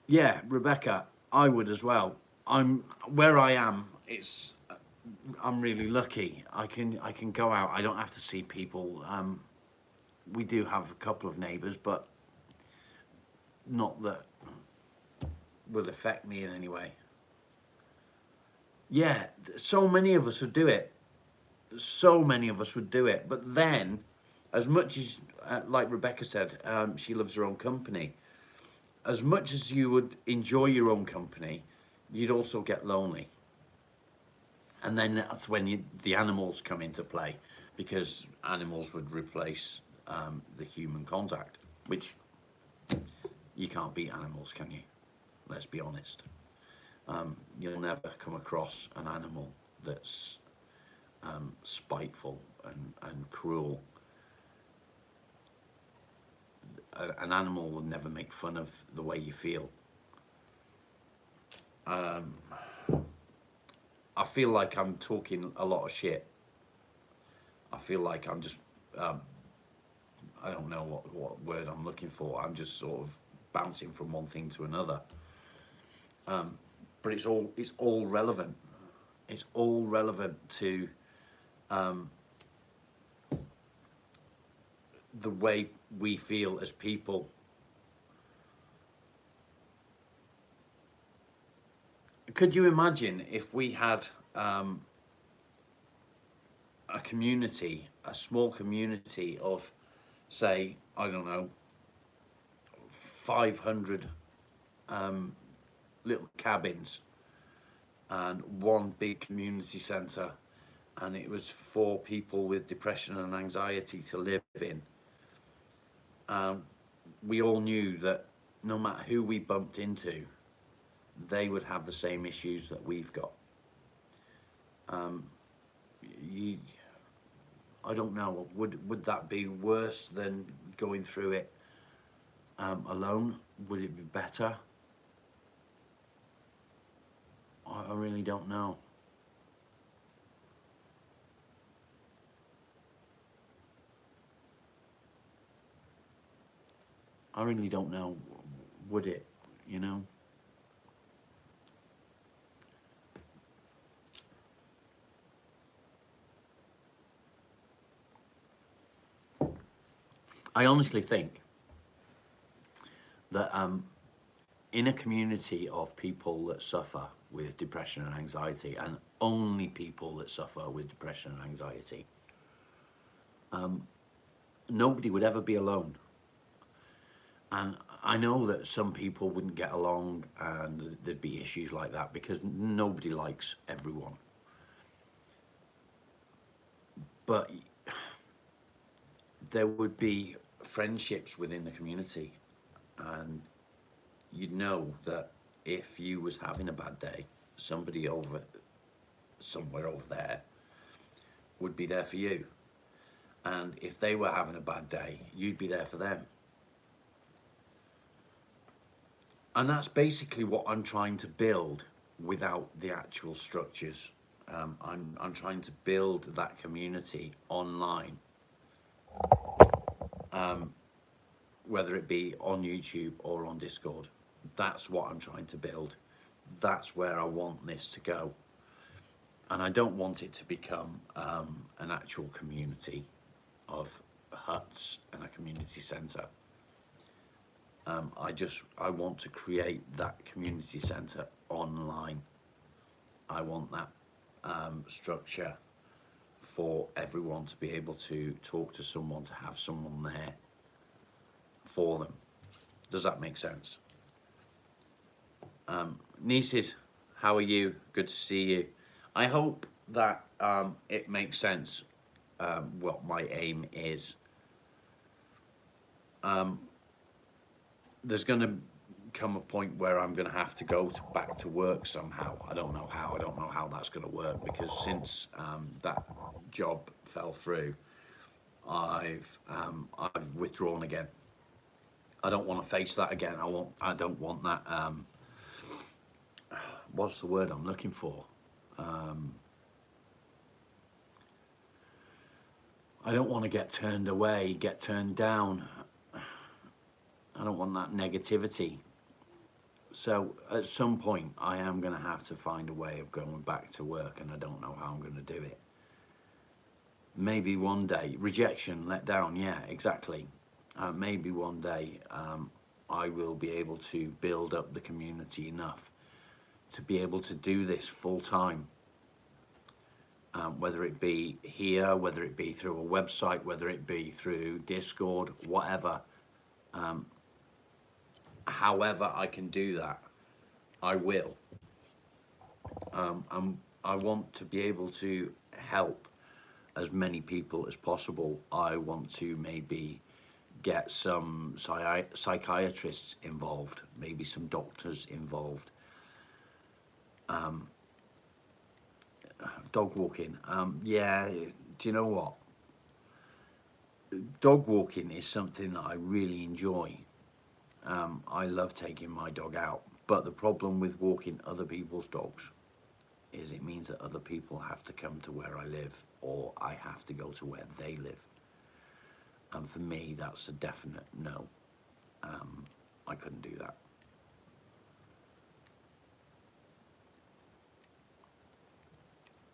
Yeah, Rebecca, I would as well. I'm where I am. I'm really lucky. I can go out. I don't have to see people. We do have a couple of neighbours, but not that will affect me in any way. Yeah, so many of us would do it. So many of us would do it. But then, as much as, like Rebecca said, she loves her own company. As much as you would enjoy your own company, you'd also get lonely. And then that's when the animals come into play, because animals would replace the human contact, which you can't beat animals, can you? Let's be honest. You'll never come across an animal that's spiteful and cruel. An animal will never make fun of the way you feel. I feel like I'm talking a lot of shit. I feel like I'm just, I don't know what word I'm looking for. I'm just sort of bouncing from one thing to another. But it's all relevant. It's all relevant to the way we feel as people. Could you imagine if we had a community, a small community of, say, I don't know, 500 little cabins and one big community centre, and it was for people with depression and anxiety to live in. We all knew that no matter who we bumped into, they would have the same issues that we've got. I don't know, would that be worse than going through it alone? Would it be better? I really don't know. I really don't know. Would it, you know? I honestly think that in a community of people that suffer with depression and anxiety, and only people that suffer with depression and anxiety, nobody would ever be alone. And I know that some people wouldn't get along and there'd be issues like that, because nobody likes everyone. But there would be friendships within the community, and you'd know that if you was having a bad day, somebody over somewhere over there would be there for you. And if they were having a bad day, you'd be there for them. And that's basically what I'm trying to build without the actual structures. I'm trying to build that community online, whether it be on YouTube or on Discord. That's what I'm trying to build. That's where I want this to go. And I don't want it to become an actual community of huts and a community centre. I want to create that community centre online. I want that structure for everyone to be able to talk to someone, to have someone there for them. Does that make sense? Nieces, how are you? Good to see you. I hope that it makes sense what my aim is. There's going to come a point where I'm going to have to go back to work somehow. I don't know how. I don't know how that's going to work, because since that job fell through, I've withdrawn again. I don't want to face that again. I don't want that. What's the word I'm looking for? I don't want to get turned away, get turned down. I don't want that negativity. So at some point I am going to have to find a way of going back to work, and I don't know how I'm going to do it. Maybe one day, rejection, let down, yeah, exactly. Maybe one day I will be able to build up the community enough to be able to do this full time. Whether it be here, whether it be through a website, whether it be through Discord, whatever. However I can do that, I will. I want to be able to help as many people as possible. I want to maybe get some psychiatrists involved, maybe some doctors involved. Dog walking, yeah, do you know what? Dog walking is something that I really enjoy. I love taking my dog out, but the problem with walking other people's dogs is it means that other people have to come to where I live, or I have to go to where they live. And for me, that's a definite no. I couldn't do that.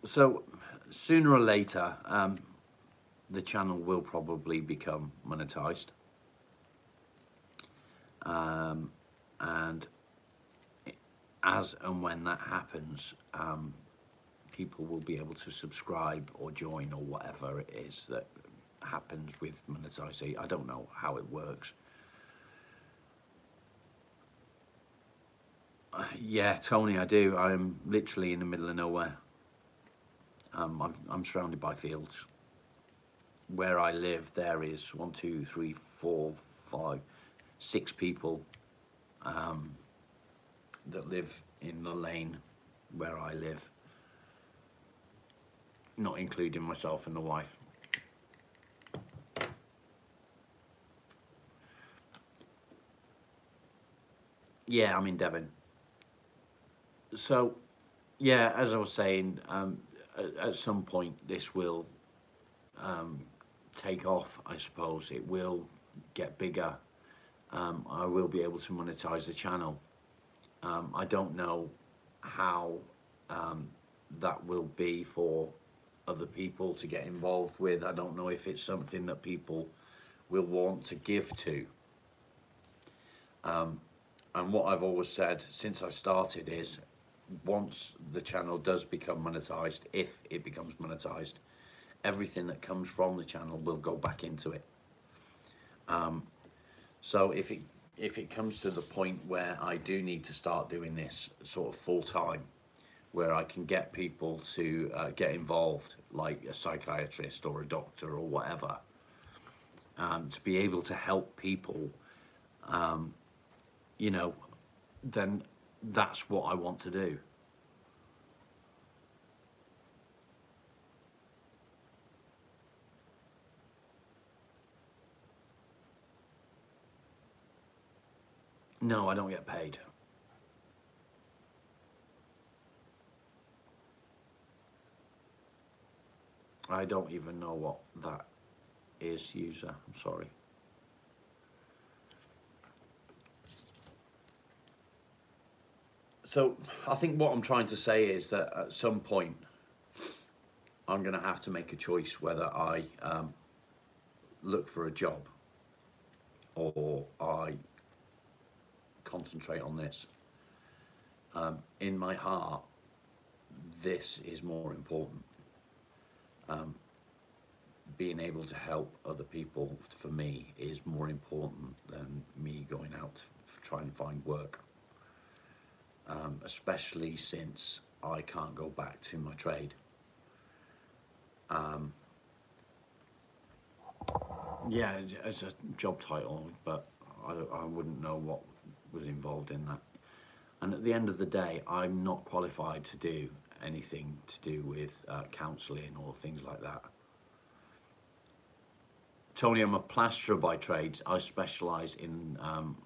So sooner or later, the channel will probably become monetized. And as and when that happens, people will be able to subscribe or join or whatever it is that happens with monetization. I don't know how it works. Yeah, Tony, I do. I'm literally in the middle of nowhere. I'm surrounded by fields. Where I live, there is 1, 2, 3, 4, 5, 6 people that live in the lane where I live, not including myself and the wife. Yeah, I'm in Devon. So, yeah, as I was saying, at some point this will take off, I suppose. It will get bigger. I will be able to monetize the channel. I don't know how that will be for other people to get involved with. I don't know if it's something that people will want to give to. And what I've always said since I started is, once the channel does become monetized, if it becomes monetized, everything that comes from the channel will go back into it. So if it comes to the point where I do need to start doing this sort of full time, where I can get people to get involved, like a psychiatrist or a doctor or whatever, to be able to help people, you know, then that's what I want to do. No, I don't get paid. I don't even know what that is, user. I'm sorry. So I think what I'm trying to say is that at some point I'm going to have to make a choice whether I look for a job or I concentrate on this. In my heart, this is more important. Um, Being able to help other people for me is more important than me going out to try and find work. Especially since I can't go back to my trade. Um, yeah, it's a job title, but I wouldn't know what was involved in that. And at the end of the day, I'm not qualified to do anything to do with counselling or things like that. Tony, I'm a plasterer by trade. I specialise in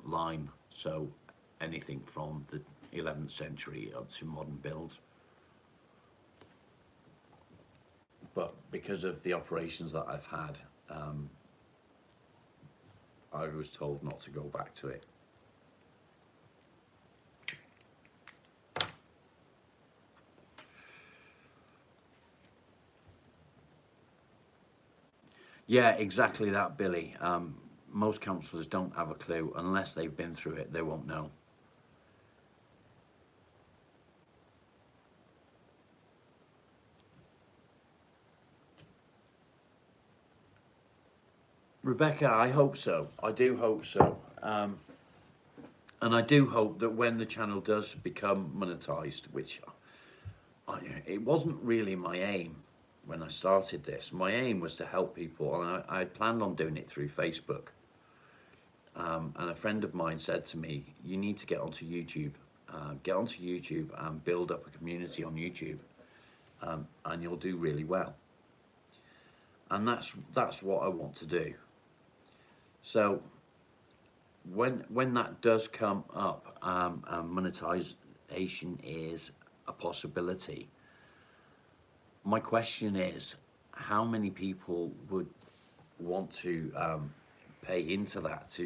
lime, so anything from the 11th century up to modern builds. But because of the operations that I've had, um, I was told not to go back to it. Yeah, exactly that, Billy. Most councillors don't have a clue unless they've been through it. They won't know. Rebecca, I hope so. I do hope so. And I do hope that when the channel does become monetized, which it wasn't really my aim when I started this. My aim was to help people, and I planned on doing it through Facebook. And a friend of mine said to me, "You need to get onto YouTube. Get onto YouTube and build up a community on YouTube, and you'll do really well." And that's what I want to do. So when that does come up, and monetization is a possibility, my question is, how many people would want to pay into that?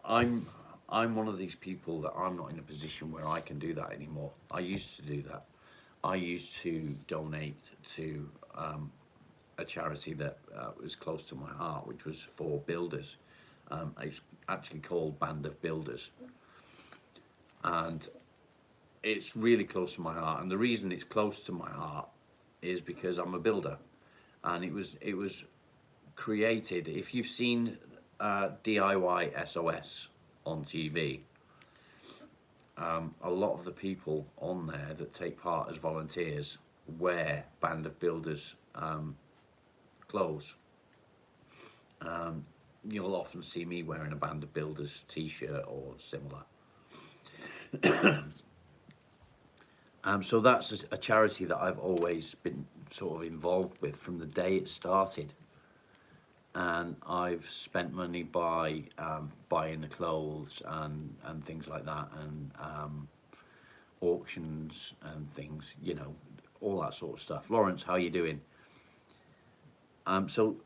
I'm I'm one of these people that I'm not in a position where I can do that anymore. I used to do that. I used to donate to a charity that was close to my heart, which was for builders. It's actually called Band of Builders, and it's really close to my heart. And the reason it's close to my heart is because I'm a builder, and it was created. If you've seen DIY SOS on TV, a lot of the people on there that take part as volunteers wear Band of Builders clothes. Um, you'll often see me wearing a Band of Builders t-shirt or similar. So that's a charity that I've always been sort of involved with from the day it started. And I've spent money by buying the clothes and things like that, and auctions and things, all that sort of stuff. Lawrence, how you doing? So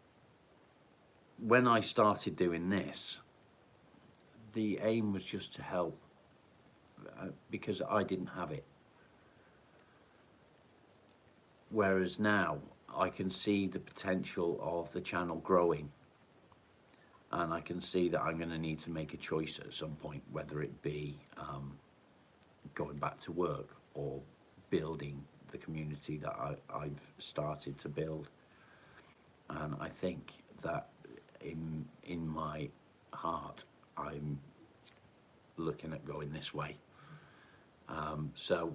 when I started doing this, the aim was just to help, because I didn't have it. Whereas now I can see the potential of the channel growing, and I can see that I'm going to need to make a choice at some point, whether it be going back to work or building the community that I've started to build. And I think that in my heart, I'm looking at going this way. So,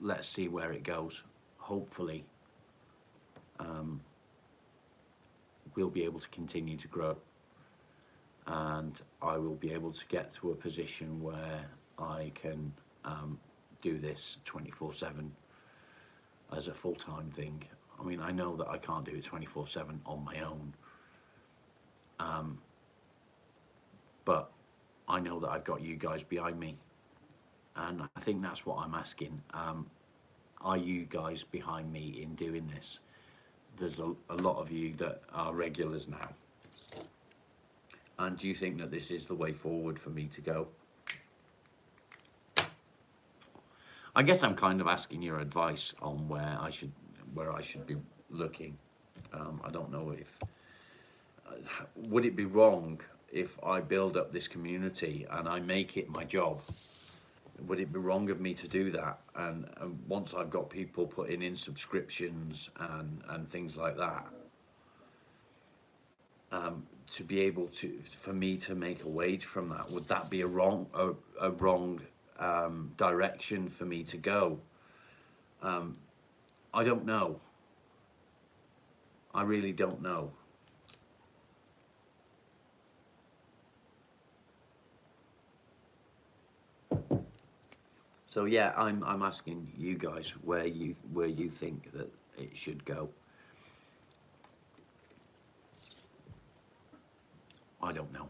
let's see where it goes. Hopefully, we'll be able to continue to grow. and I will be able to get to a position where I can do this 24/7 as a full-time thing. I mean, I know that I can't do it 24/7 on my own, but I know that I've got you guys behind me, and I think that's what I'm asking. Are you guys behind me in doing this? There's a lot of you that are regulars now, and do you think that this is the way forward for me to go? I guess I'm kind of asking your advice on where I should be looking. I don't know if would it be wrong if I build up this community and I make it my job? Would it be wrong of me to do that? And once I've got people putting in subscriptions and things like that, to be able to, for me to make a wage from that, would that be a wrong direction for me to go? I don't know. I really don't know. So yeah, I'm asking you guys where you think that it should go. I don't know.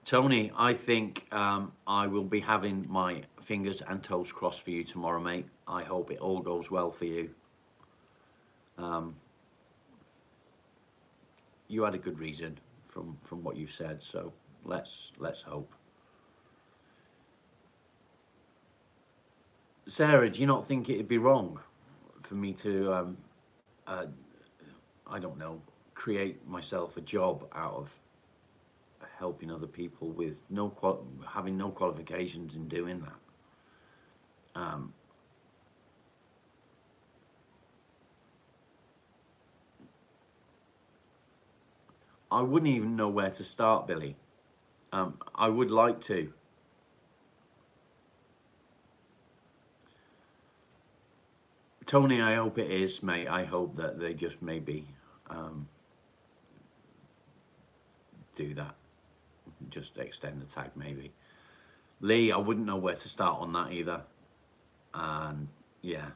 Tony, I think I will be having my fingers and toes crossed for you tomorrow, mate. I hope it all goes well for you. You had a good reason from what you said, so let's hope. Sarah, do you not think it'd be wrong for me to, I don't know, create myself a job out of helping other people with having no qualifications in doing that? I wouldn't even know where to start, Billy. I would like to. Tony, I hope it is, mate. I hope that they just maybe do that. Just extend the tag, maybe. Lee, I wouldn't know where to start on that either. And yeah.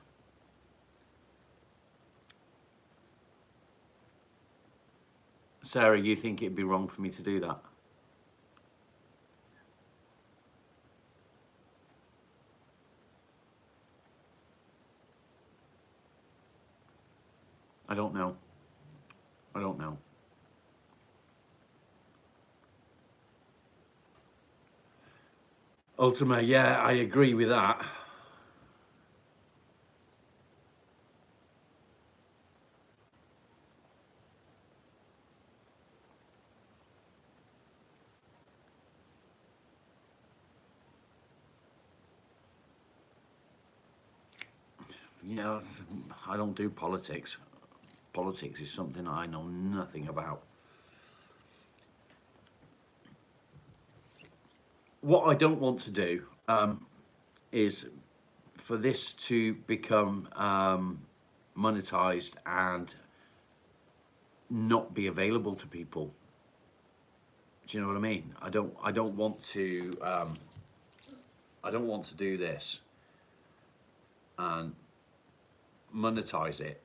Sarah, you think it'd be wrong for me to do that? I don't know. I don't know. Ultima, yeah, I agree with that. You know, I don't do politics. Politics is something I know nothing about. What I don't want to do is for this to become monetized and not be available to people. Do you know what I mean? I don't want to do this and monetize it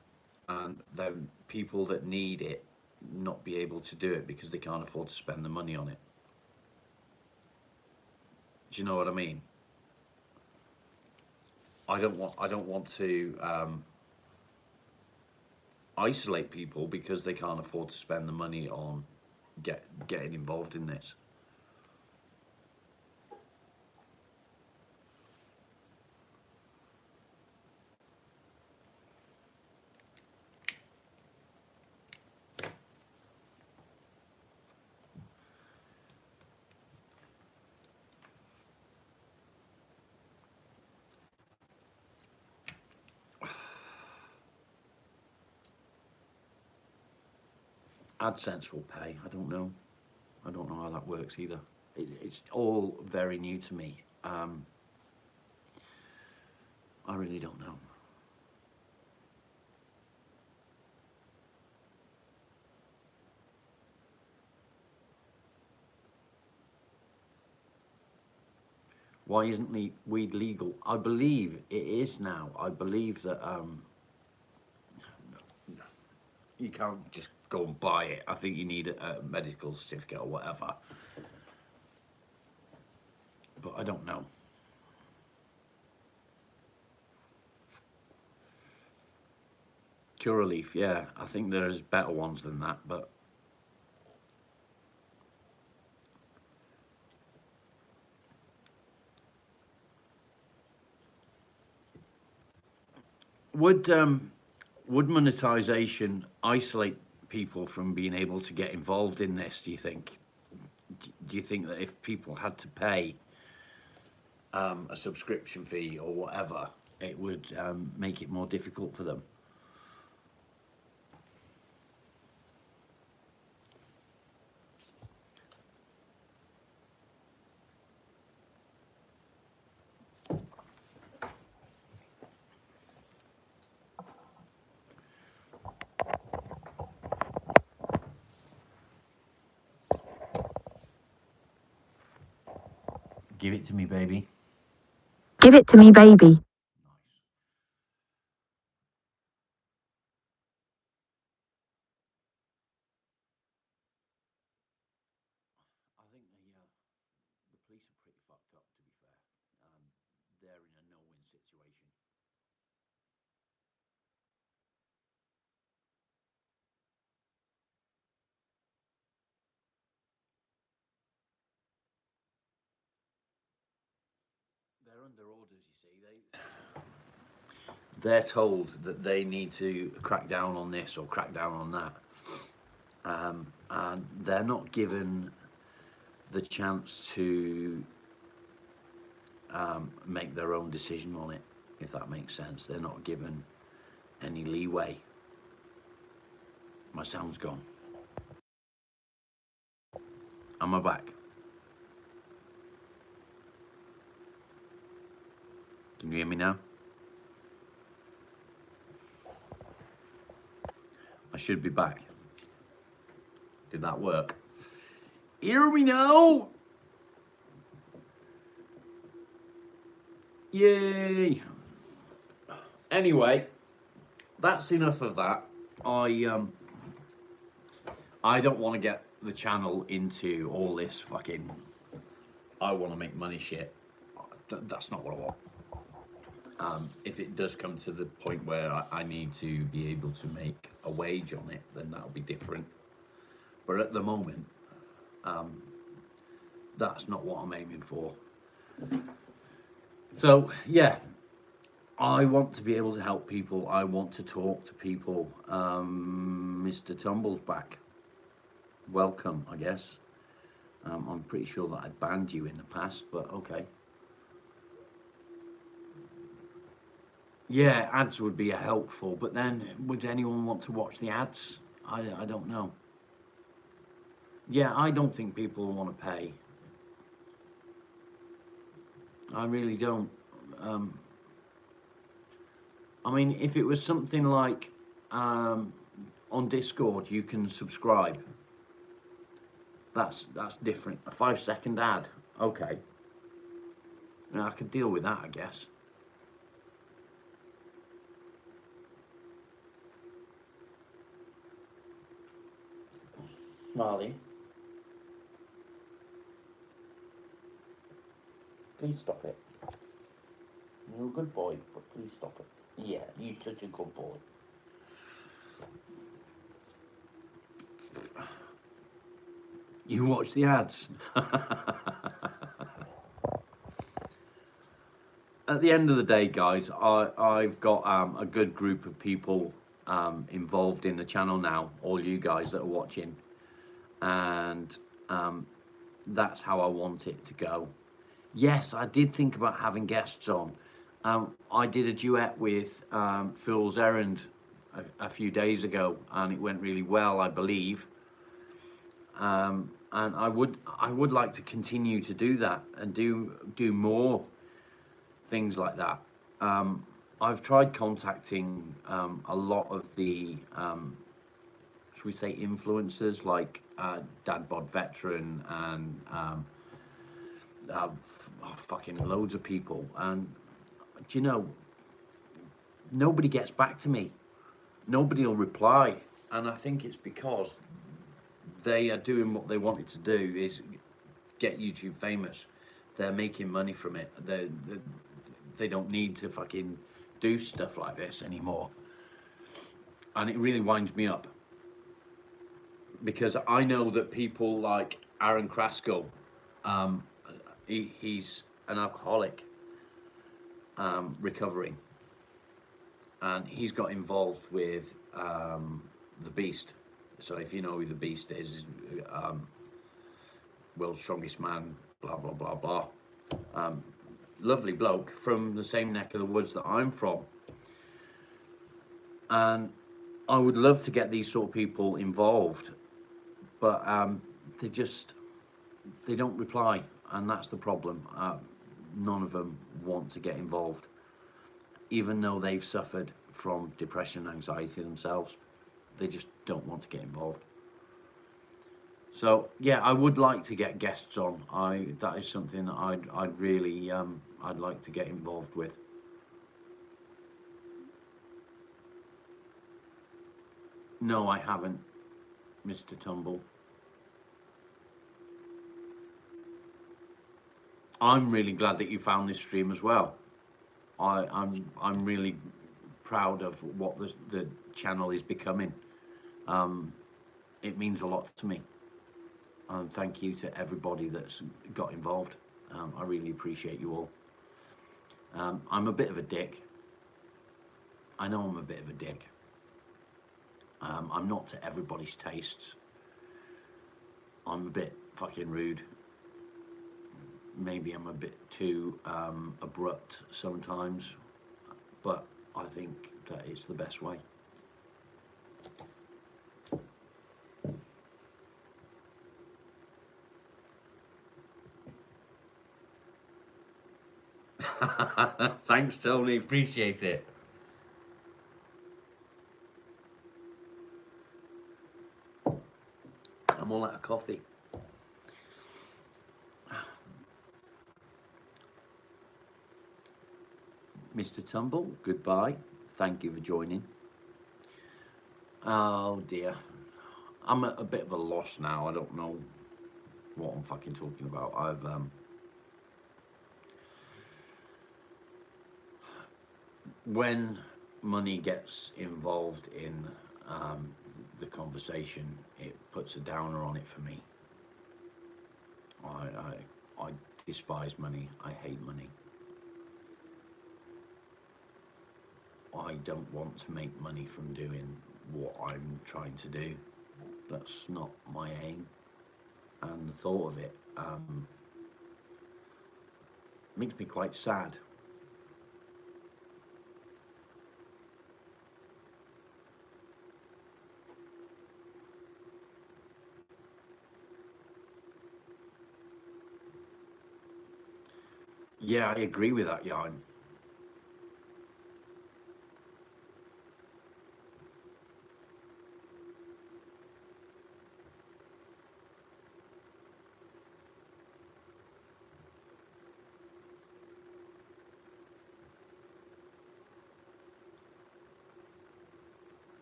and then people that need it not be able to do it because they can't afford to spend the money on it. Do you know what I mean? I don't want to isolate people because they can't afford to spend the money on getting involved in this. AdSense will pay. I don't know. I don't know how that works either. It's all very new to me. I really don't know. Why isn't weed legal? I believe it is now. I believe that you can't just go and buy it. I think you need a medical certificate or whatever. But I don't know. Curaleaf, yeah. I think there's better ones than that, but would monetization isolate people from being able to get involved in this, do you think? Do you think that if people had to pay a subscription fee or whatever, it would make it more difficult for them? Give it to me, baby. Give it to me, baby. Nice. I think the police are pretty fucked up, to be fair. They're in a no-win situation. They're under orders, you see. They're told that they need to crack down on this or crack down on that, and they're not given the chance to make their own decision on it. If that makes sense, they're not given any leeway. My sound's gone. Am I back? Can you hear me now? I should be back. Did that work? Hear me now? Yay! Anyway, that's enough of that. I don't want to get the channel into all this fucking I want to make money shit. That's not what I want. If it does come to the point where I need to be able to make a wage on it, then that'll be different. But at the moment, that's not what I'm aiming for. So, yeah, I want to be able to help people. I want to talk to people. Mr. Tumble's back. Welcome, I guess. I'm pretty sure that I banned you in the past, but okay. Yeah, ads would be helpful, but then would anyone want to watch the ads? I don't know. Yeah, I don't think people want to pay. I really don't. I mean, if it was something like on Discord, you can subscribe. That's different. A 5-second ad, okay. Now, I could deal with that, I guess. Marley, please stop it. You're a good boy, but please stop it. Yeah, you're such a good boy. You watch the ads. At the end of the day, guys, I've got a good group of people involved in the channel now, all you guys that are watching, and that's how I want it to go. Yes, I did think about having guests on. I did a duet with Fool's Errand a few days ago, and it went really well, I believe. And I would like to continue to do that and do more things like that. I've tried contacting a lot of the should we say influencers like Dad Bod Veteran and fucking loads of people, and do you know, nobody gets back to me. Nobody will reply, and I think it's because they are doing what they wanted to do, is get YouTube famous. They're making money from it. They don't need to fucking do stuff like this anymore. And it really winds me up, because I know that people like Aaron Kraskell, he's an alcoholic, recovering, and he's got involved with the Beast. So if you know who the Beast is, world's strongest man, blah blah blah blah. Lovely bloke from the same neck of the woods that I'm from, and I would love to get these sort of people involved, but they don't reply, and that's the problem. None of them want to get involved, even though they've suffered from depression and anxiety themselves. They just don't want to get involved. So yeah, I would like to get guests on. That is something that I'd really I'd like to get involved with. No, I haven't, Mr. Tumble. I'm really glad that you found this stream as well. I'm really proud of what the channel is becoming. It means a lot to me. And thank you to everybody that's got involved. I really appreciate you all. I'm a bit of a dick. I know I'm a bit of a dick. I'm not to everybody's tastes. I'm a bit fucking rude. Maybe I'm a bit too abrupt sometimes, but I think that it's the best way. Thanks, Tony. Appreciate it. I'm all out of coffee. Mr. Tumble, goodbye. Thank you for joining. Oh dear. I'm at a bit of a loss now. I don't know what I'm fucking talking about. When money gets involved in the conversation, it puts a downer on it for me. I despise money. I hate money. I don't want to make money from doing what I'm trying to do. That's not my aim. And the thought of it makes me quite sad. Yeah, I agree with that, Jan.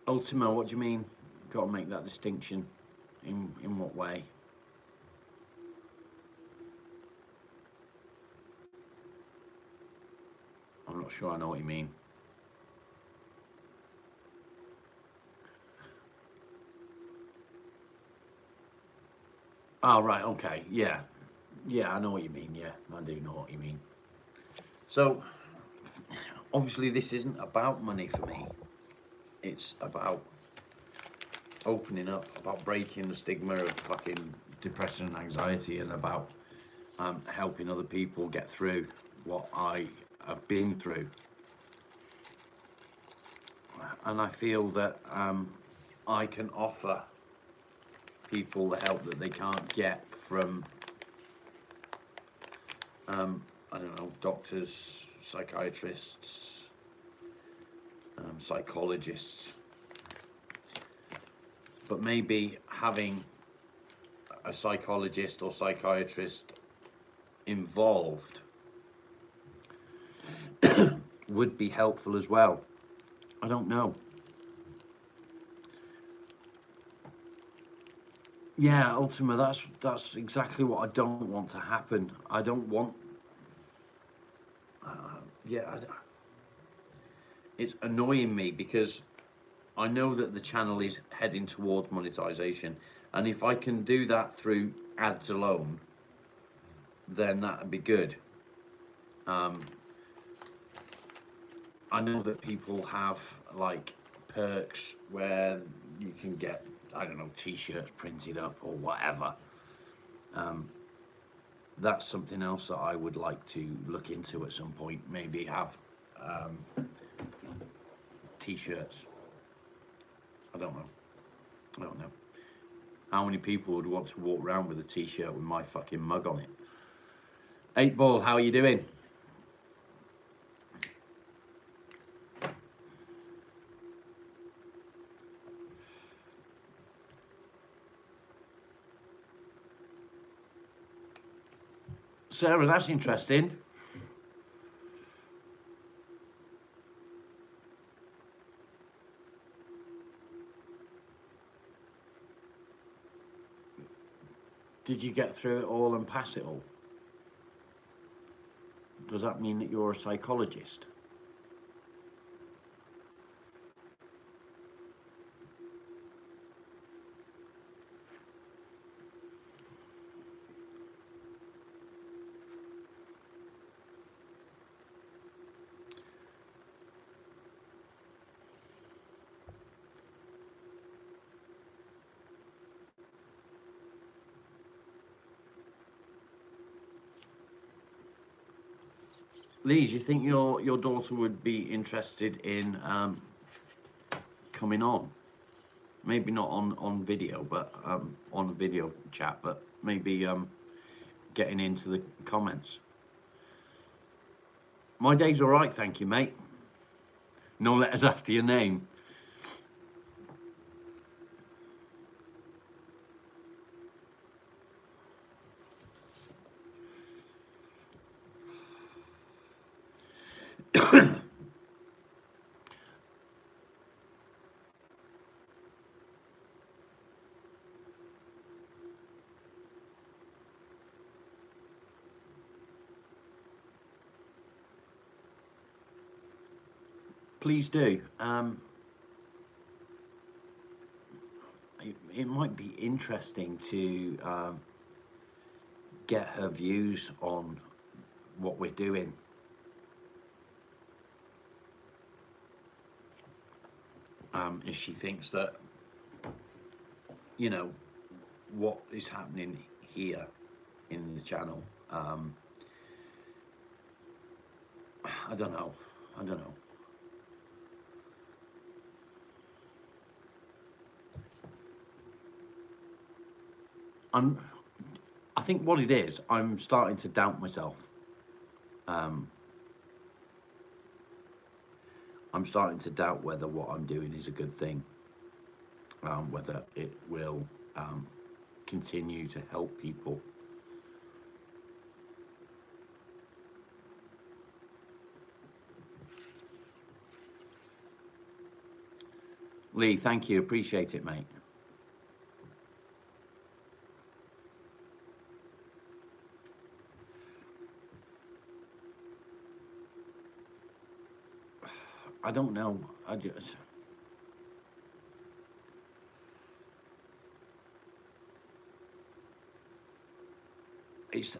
Ultimo, what do you mean? Got to make that distinction. In what way? I'm not sure I know what you mean. Oh, right, okay, yeah. Yeah, I know what you mean, yeah, I do know what you mean. So, obviously this isn't about money for me. It's about opening up, about breaking the stigma of fucking depression and anxiety, and about helping other people get through what I have been through. And I feel that I can offer people the help that they can't get from, I don't know, doctors, psychiatrists, psychologists. But maybe having a psychologist or psychiatrist involved would be helpful as well. I don't know. Yeah, Ultima, that's exactly what I don't want to happen. I don't want. Yeah, it's annoying me because I know that the channel is heading towards monetization, and if I can do that through ads alone, then that'd be good. I know that people have like perks where you can get, I don't know, t-shirts printed up or whatever. That's something else that I would like to look into at some point. Maybe have t-shirts. I don't know. I don't know. How many people would want to walk around with a t-shirt with my fucking mug on it? 8Ball, how are you doing? Sarah, that's interesting. Did you get through it all and pass it all? Does that mean that you're a psychologist? Lee, do you think your daughter would be interested in coming on? Maybe not on video, but on a video chat, but maybe getting into the comments. My day's all right, thank you, mate. No letters after your name. Please do. It might be interesting to get her views on what we're doing. If she thinks that, you know, what is happening here in the channel, I don't know. I don't know. I think what it is, I'm starting to doubt myself. I'm starting to doubt whether what I'm doing is a good thing, whether it will continue to help people. Lee, thank you. Appreciate it, mate. I don't know.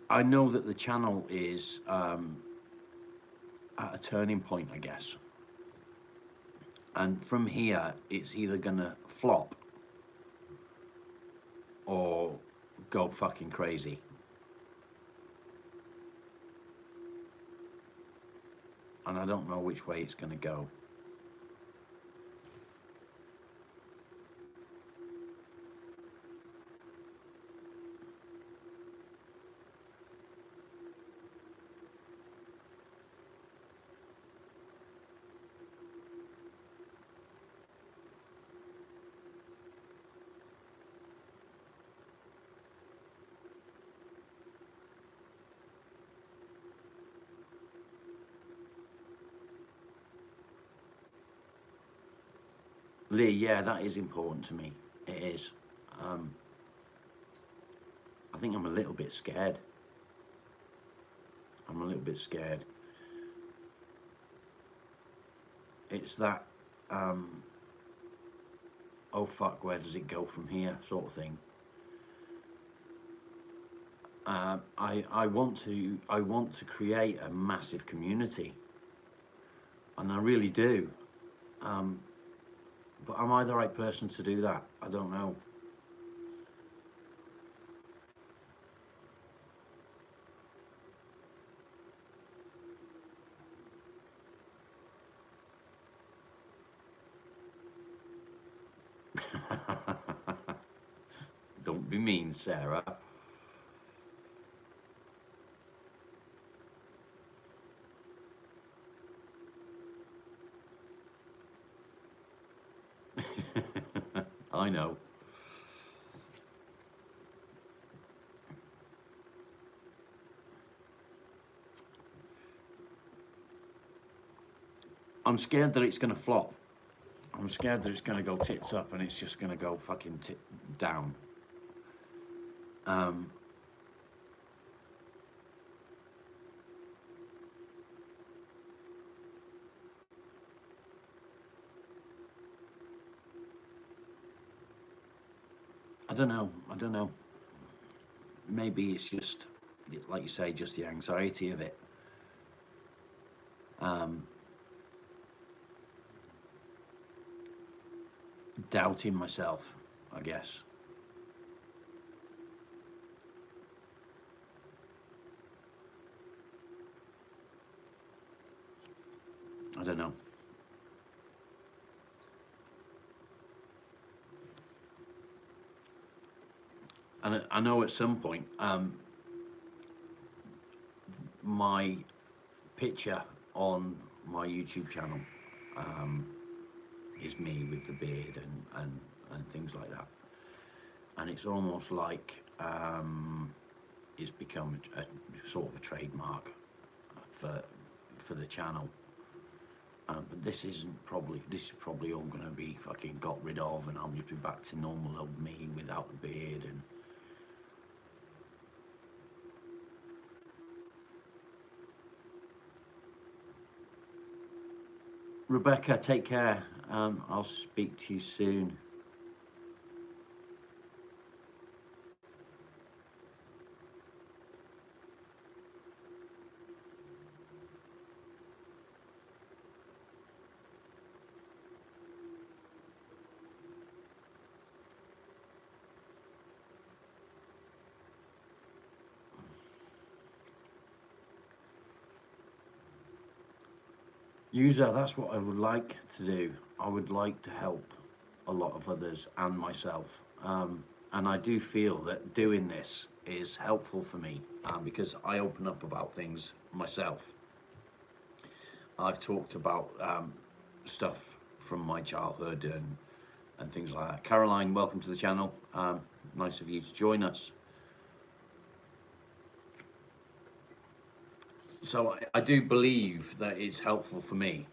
I know that the channel is at a turning point, I guess. And from here, it's either gonna flop or go fucking crazy. And I don't know which way it's gonna go. Lee, yeah, that is important to me. It is. Um, I think I'm a little bit scared. I'm a little bit scared. It's that, um, oh fuck, where does it go from here, sort of thing. I want to create a massive community, and I really do. Um, but am I the right person to do that? I don't know. Don't be mean, Sarah. I know. I'm scared that it's going to flop. I'm scared that it's going to go tits up and it's just going to go fucking down. Um, I don't know. I don't know. Maybe it's just, like you say, just the anxiety of it. Um, Doubting myself, I guess. I don't know. And I know at some point, my picture on my YouTube channel um, is me with the beard and things like that. And it's almost like it's become a sort of a trademark for the channel. But this is probably all going to be fucking got rid of, and I'll just be back to normal old me without the beard. And Rebecca, take care. I'll speak to you soon. User, that's what I would like to do. I would like to help a lot of others and myself. And I do feel that doing this is helpful for me because I open up about things myself. I've talked about stuff from my childhood and things like that. Caroline, welcome to the channel. Nice of you to join us. So I do believe that it's helpful for me,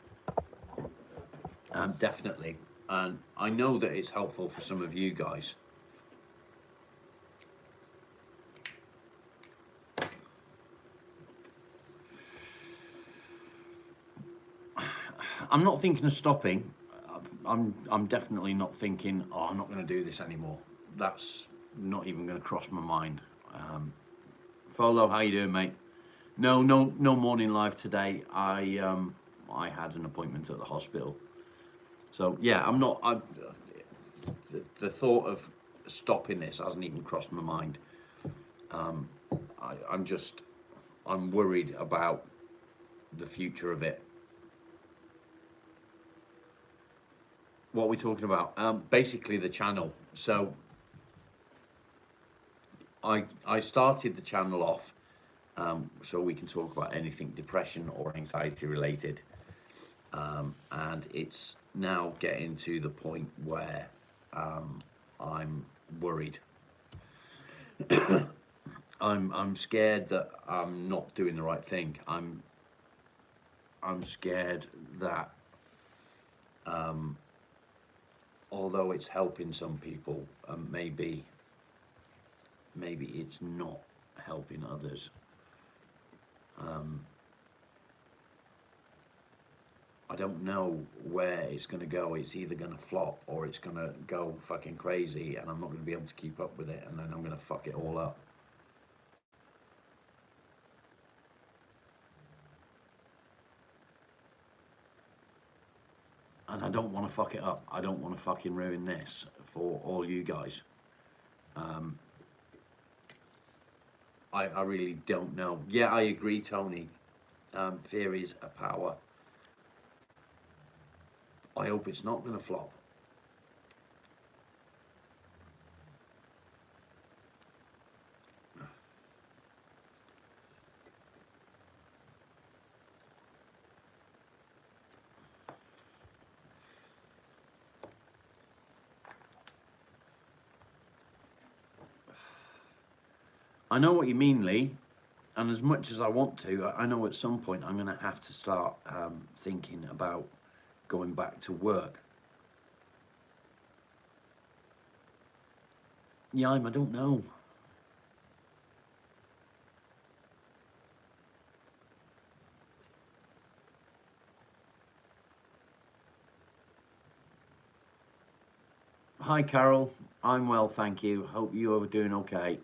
definitely. And I know that it's helpful for some of you guys. I'm not thinking of stopping. I'm definitely not thinking, oh, I'm not going to do this anymore. That's not even going to cross my mind. Folo, how you doing, mate? No morning live today. I had an appointment at the hospital. So yeah, I'm not. The thought of stopping this hasn't even crossed my mind. I'm worried about the future of it. What are we talking about? Basically the channel. So I started the channel off so we can talk about anything depression or anxiety related. And it's now getting to the point where I'm worried. I'm scared that I'm not doing the right thing. I'm scared that although it's helping some people, maybe it's not helping others. I don't know where it's going to go. It's either going to flop or it's going to go fucking crazy, and I'm not going to be able to keep up with it, and then I'm going to fuck it all up. And I don't want to fuck it up. I don't want to fucking ruin this for all you guys. I really don't know. Yeah, I agree, Tony. Fear is a power. I hope it's not going to flop. I know what you mean, Lee, and as much as I want to, I know at some point I'm going to have to start thinking about going back to work. Yeah, I don't know. Hi, Carol. I'm well, thank you. Hope you are doing okay.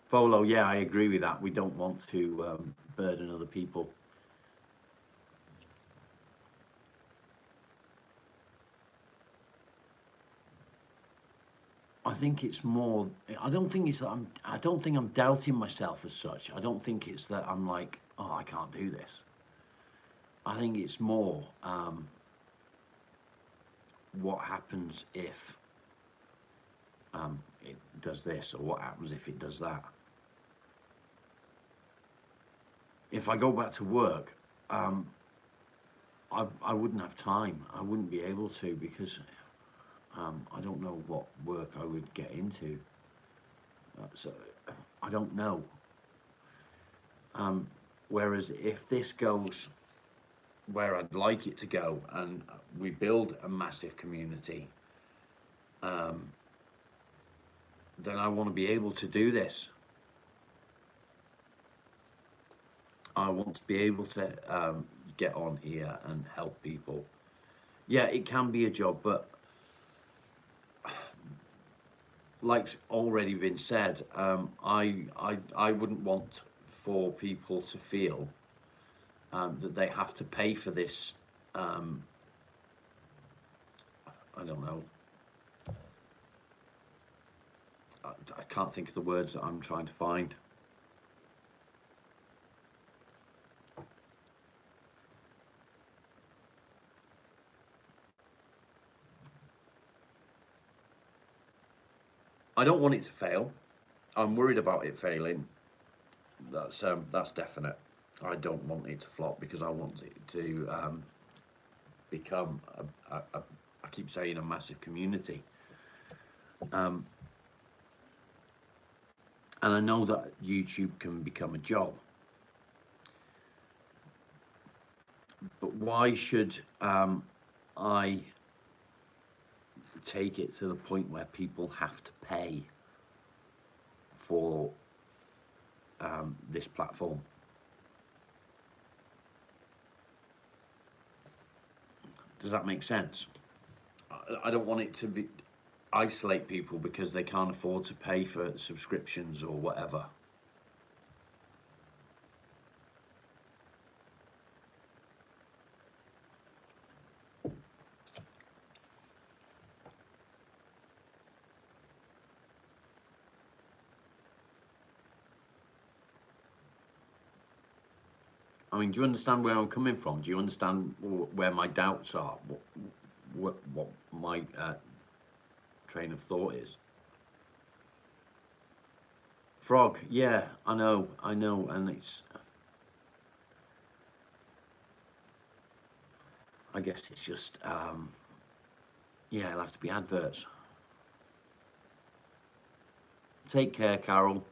Folo, yeah, I agree with that. We don't want to burden other people. I think it's more. I don't think it's that I don't think I'm doubting myself as such. I don't think it's that I'm like, oh, I can't do this. I think it's more what happens if it does this, or what happens if it does that. If I go back to work, I wouldn't have time. I wouldn't be able to, because I don't know what work I would get into. So I don't know. Whereas if this goes where I'd like it to go, and we build a massive community, then I want to be able to do this. I want to be able to get on here and help people. Yeah, it can be a job, but like's already been said, I wouldn't want for people to feel that they have to pay for this. I don't know. I can't think of the words that I'm trying to find. I don't want it to fail. I'm worried about it failing. That's definite. I don't want it to flop, because I want it to become I keep saying, a massive community. And I know that YouTube can become a job. But why should I take it to the point where people have to pay for this platform? Does that make sense? I don't want it to be isolate people because they can't afford to pay for subscriptions or whatever. I mean, do you understand where I'm coming from? Do you understand where my doubts are? What my train of thought is? Frog, yeah, I know, and it's. I guess it's just, yeah, it'll have to be adverts. Take care, Carol.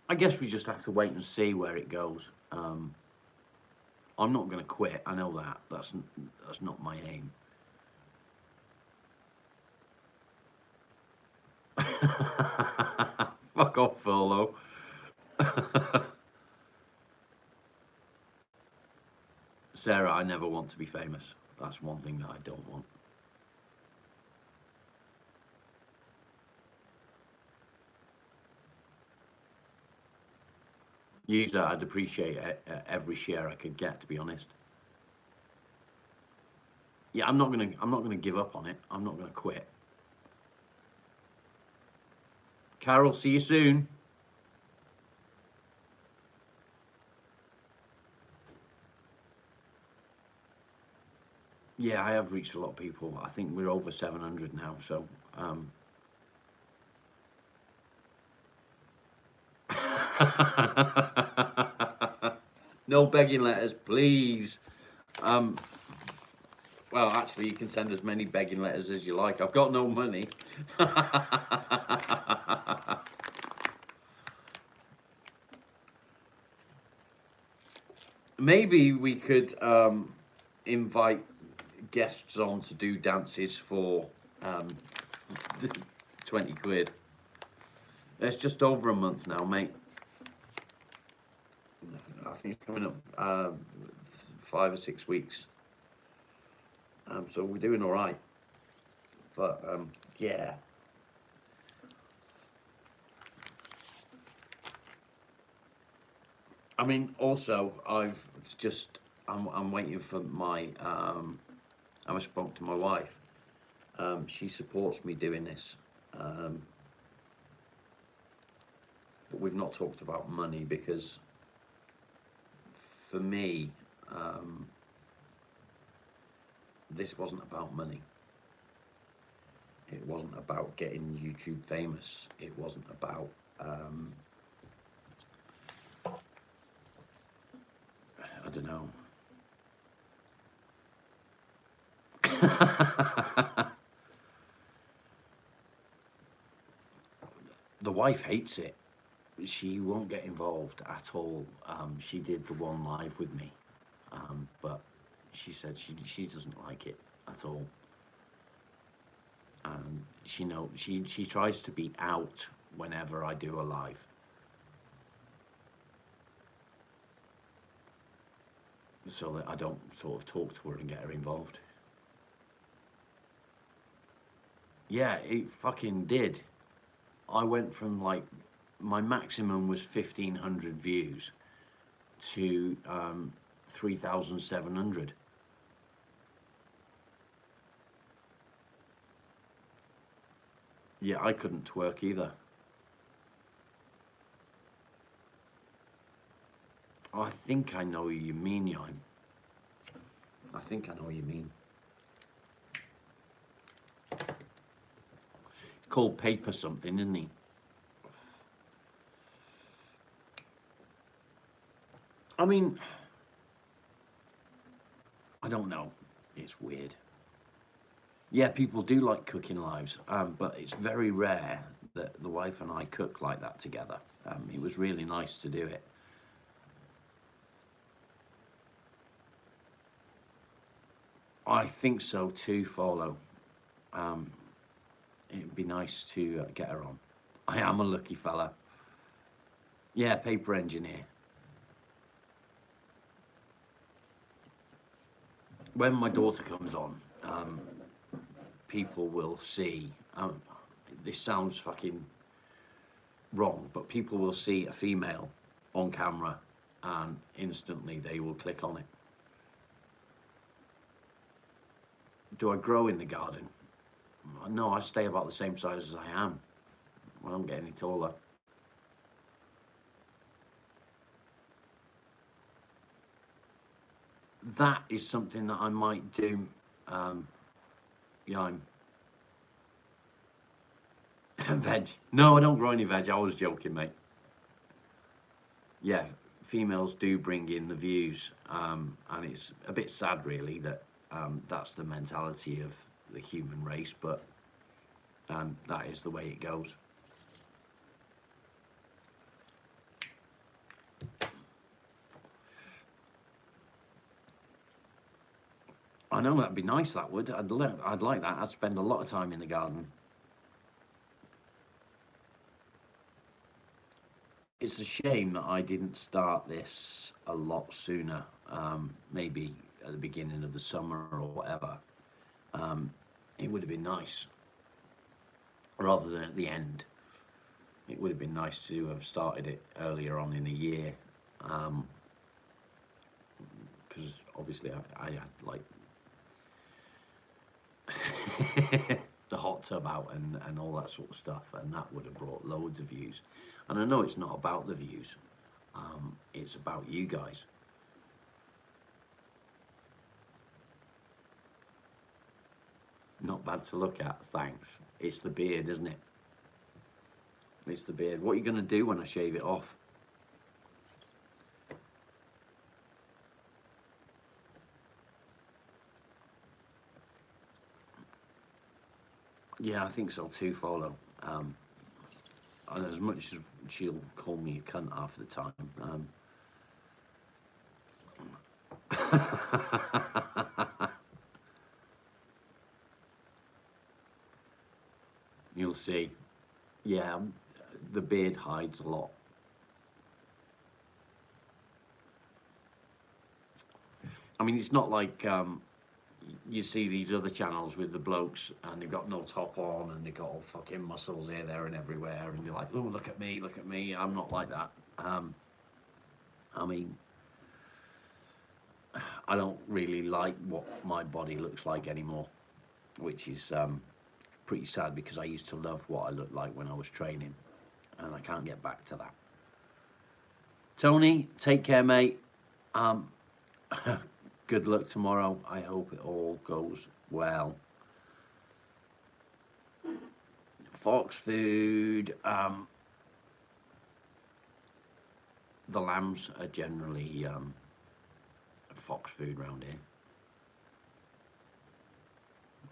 I guess we just have to wait and see where it goes. I'm not going to quit. I know that. That's not my aim. Fuck off, Furlough. Sarah, I never want to be famous. That's one thing that I don't want. Usually, I'd appreciate every share I could get, to be honest. Yeah, I'm not gonna give up on it. I'm not gonna quit. Carol, see you soon. Yeah, I have reached a lot of people. I think we're over 700 now, so no begging letters, please. Well, actually, you can send as many begging letters as you like. I've got no money. Maybe we could invite guests on to do dances for 20 quid. It's just over a month now, mate. I think it's coming up 5 or 6 weeks. So we're doing all right. But yeah. I mean, also, I'm waiting for my, I spoke to my wife. She supports me doing this. But we've not talked about money because for me, this wasn't about money. It wasn't about getting YouTube famous. It wasn't about I don't know. The wife hates it. She won't get involved at all. She did the one live with me, but she said she doesn't like it at all. She tries to be out whenever I do a live. So that I don't sort of talk to her and get her involved. Yeah, it fucking did. I went from like, my maximum was 1,500 views to 3,700. Yeah, I couldn't twerk either. I think I know what you mean, Jan. I think I know what you mean. Called Paper something, isn't he? I mean, I don't know. It's weird. Yeah, people do like cooking lives, but it's very rare that the wife and I cook like that together. It was really nice to do it. I think so too, Follow. It'd be nice to get her on. I am a lucky fella. Yeah, paper engineer. When my daughter comes on, people will see. This sounds fucking wrong, but people will see a female on camera and instantly they will click on it. Do I grow in the garden? No, I stay about the same size as I am. I don't get any taller. That is something that I might do. Yeah, I'm veg. No, I don't grow any veg. I was joking, mate. Yeah, females do bring in the views, and it's a bit sad, really, that that's the mentality of the human race, but that is the way it goes. I know that'd be nice. That would. I'd like that. I'd spend a lot of time in the garden. It's a shame that I didn't start this a lot sooner. Maybe at the beginning of the summer or whatever. Um, it would have been nice, rather than at the end. It would have been nice to have started it earlier on in the year, because obviously I had like the hot tub out and all that sort of stuff, and that would have brought loads of views. And I know it's not about the views, it's about you guys. Not bad to look at, thanks. It's the beard, isn't it? It's the beard. What are you going to do when I shave it off? Yeah, I think so too, Follow. And as much as she'll call me a cunt half the time, you'll see. Yeah, the beard hides a lot. I mean, it's not like you see these other channels with the blokes and they've got no top on and they've got all fucking muscles here, there, and everywhere, and you're like, oh, look at me, look at me. I'm not like that. I mean, I don't really like what my body looks like anymore, which is pretty sad because I used to love what I looked like when I was training, and I can't get back to that. Tony, take care, mate. Good luck tomorrow. I hope it all goes well. Fox food. The lambs are generally fox food round here.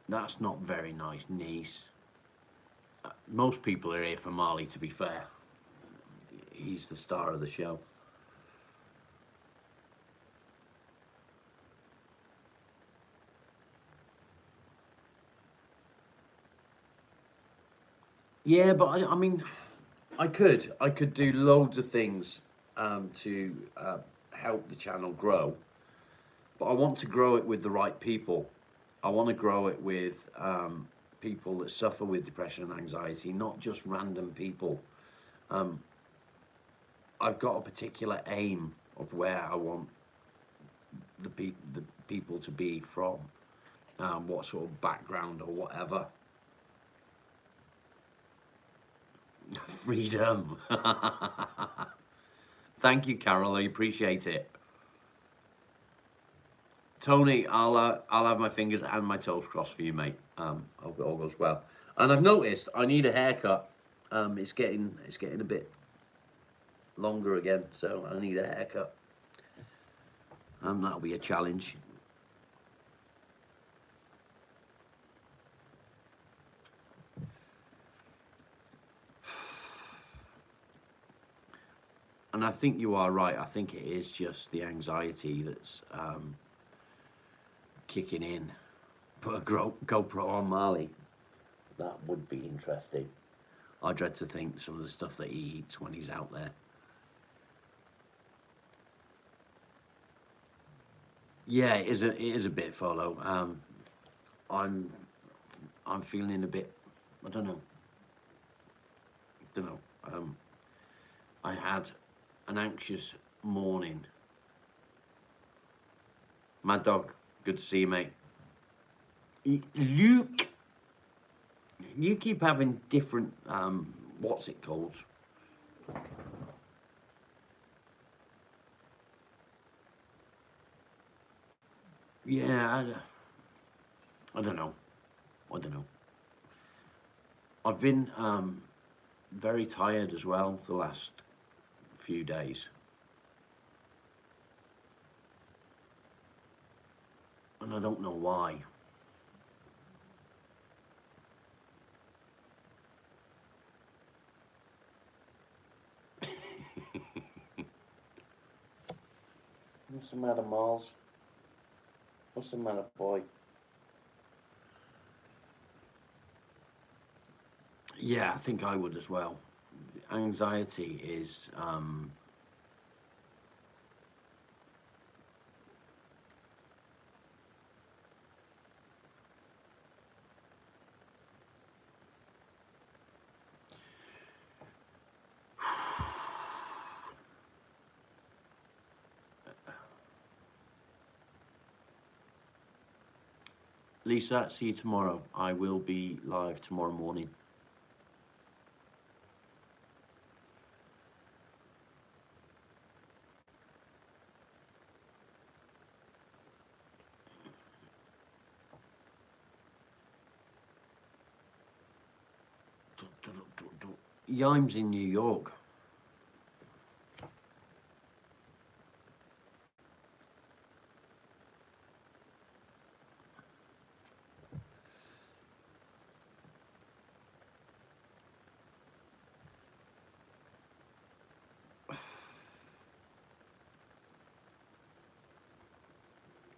That's not very nice, niece. Most people are here for Marley, to be fair. He's the star of the show. Yeah, but I mean, I could do loads of things to help the channel grow, but I want to grow it with the right people. I want to grow it with people that suffer with depression and anxiety, not just random people. I've got a particular aim of where I want the people to be from, what sort of background or whatever. Freedom. Thank you, Carol. I appreciate it. Tony, I'll have my fingers and my toes crossed for you, mate. Hope it all goes well. And I've noticed I need a haircut. It's getting a bit longer again, so I need a haircut. That'll be a challenge. And I think you are right. I think it is just the anxiety that's kicking in. Put a GoPro on Marley. That would be interesting. I dread to think some of the stuff that he eats when he's out there. Yeah, it is a bit, Follow. I'm feeling a bit, I don't know. I had an anxious morning. Mad Dog, good to see you, mate. Luke, you keep having different, what's it called? Yeah, I don't know. I don't know. I've been very tired as well for the last few days. And I don't know why. What's the matter, Miles? What's the matter, boy? Yeah, I think I would as well. Anxiety is Lisa, see you tomorrow. I will be live tomorrow morning. Yimes in New York.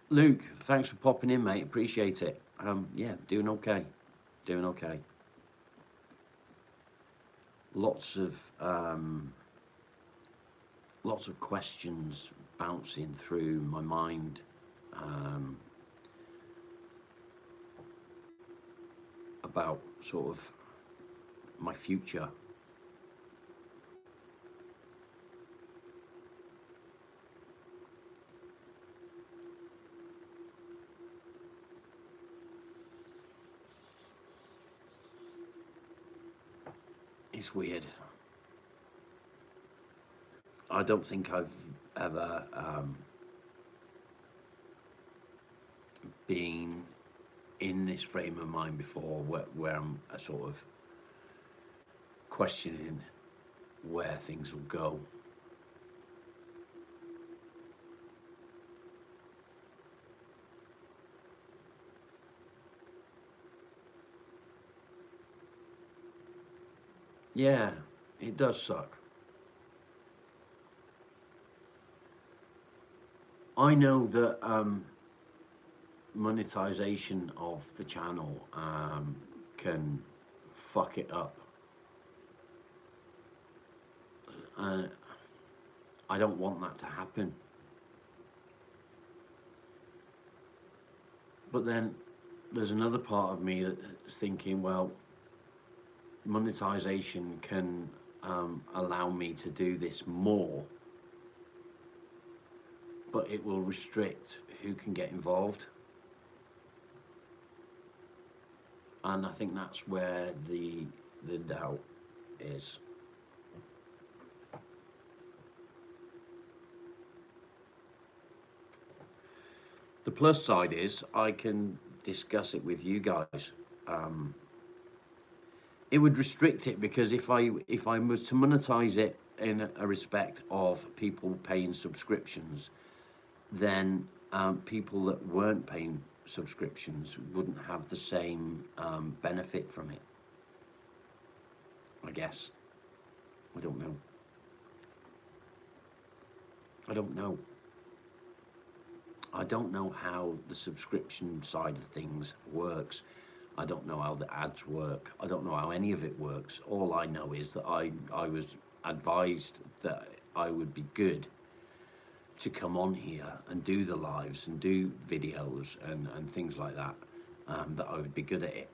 Luke, thanks for popping in, mate. Appreciate it. Yeah, doing okay. Doing okay. Lots of questions bouncing through my mind. About sort of my future. It's weird. I don't think I've ever been in this frame of mind before where I'm sort of questioning where things will go. Yeah, it does suck. I know that monetization of the channel can fuck it up. I don't want that to happen. But then there's another part of me that's thinking, well, monetization can allow me to do this more, but it will restrict who can get involved. And I think that's where the doubt is. The plus side is I can discuss it with you guys. It would restrict it because if I was to monetize it in a respect of people paying subscriptions, then people that weren't paying subscriptions wouldn't have the same benefit from it. I guess. I don't know. I don't know. I don't know how the subscription side of things works. I don't know how the ads work. I don't know how any of it works. All I know is that I was advised that I would be good to come on here and do the lives and do videos and things like that, that I would be good at it.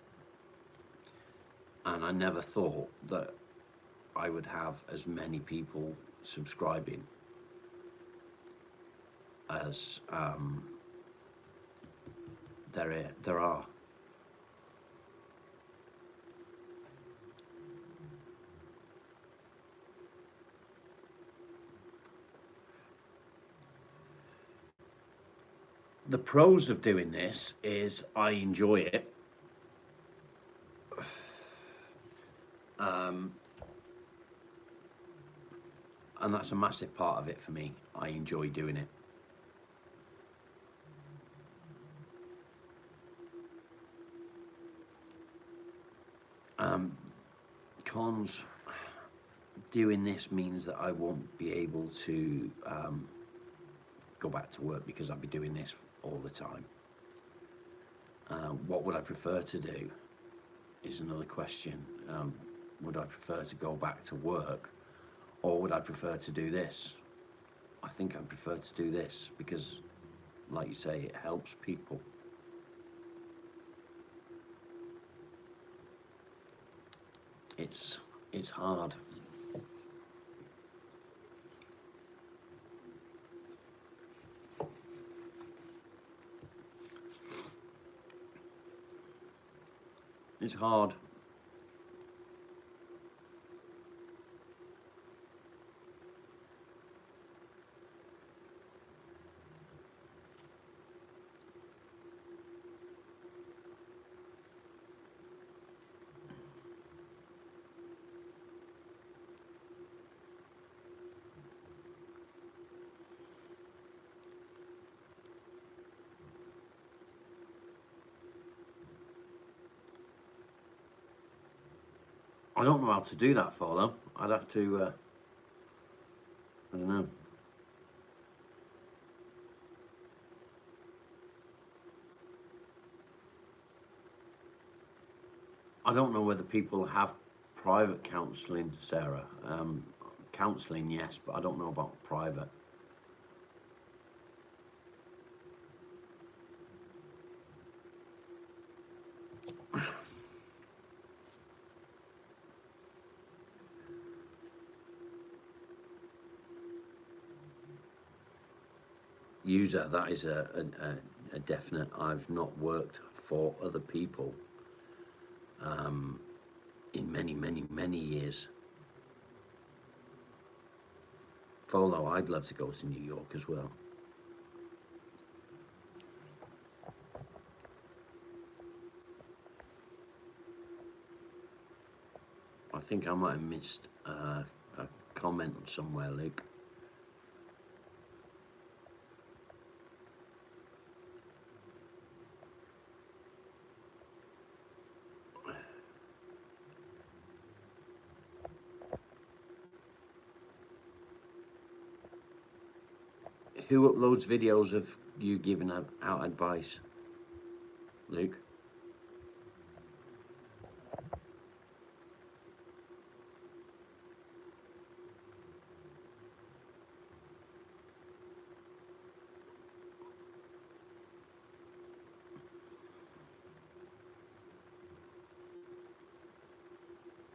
And I never thought that I would have as many people subscribing as there are. The pros of doing this is I enjoy it. And that's a massive part of it for me. I enjoy doing it. Cons, doing this means that I won't be able to go back to work because I'll be doing this all the time. What would I prefer to do is another question. Would I prefer to go back to work, or would I prefer to do this? I think I prefer to do this because, like you say, it helps people. It's hard. It's hard. I don't know how to do that for them. I'd have to, I don't know. I don't know whether people have private counselling, Sarah. Counselling, yes, but I don't know about private. User, that is a definite. I've not worked for other people in many years. Folo, I'd love to go to New York as well. I think I might have missed a comment somewhere, Luke. Who uploads videos of you giving out advice, Luke?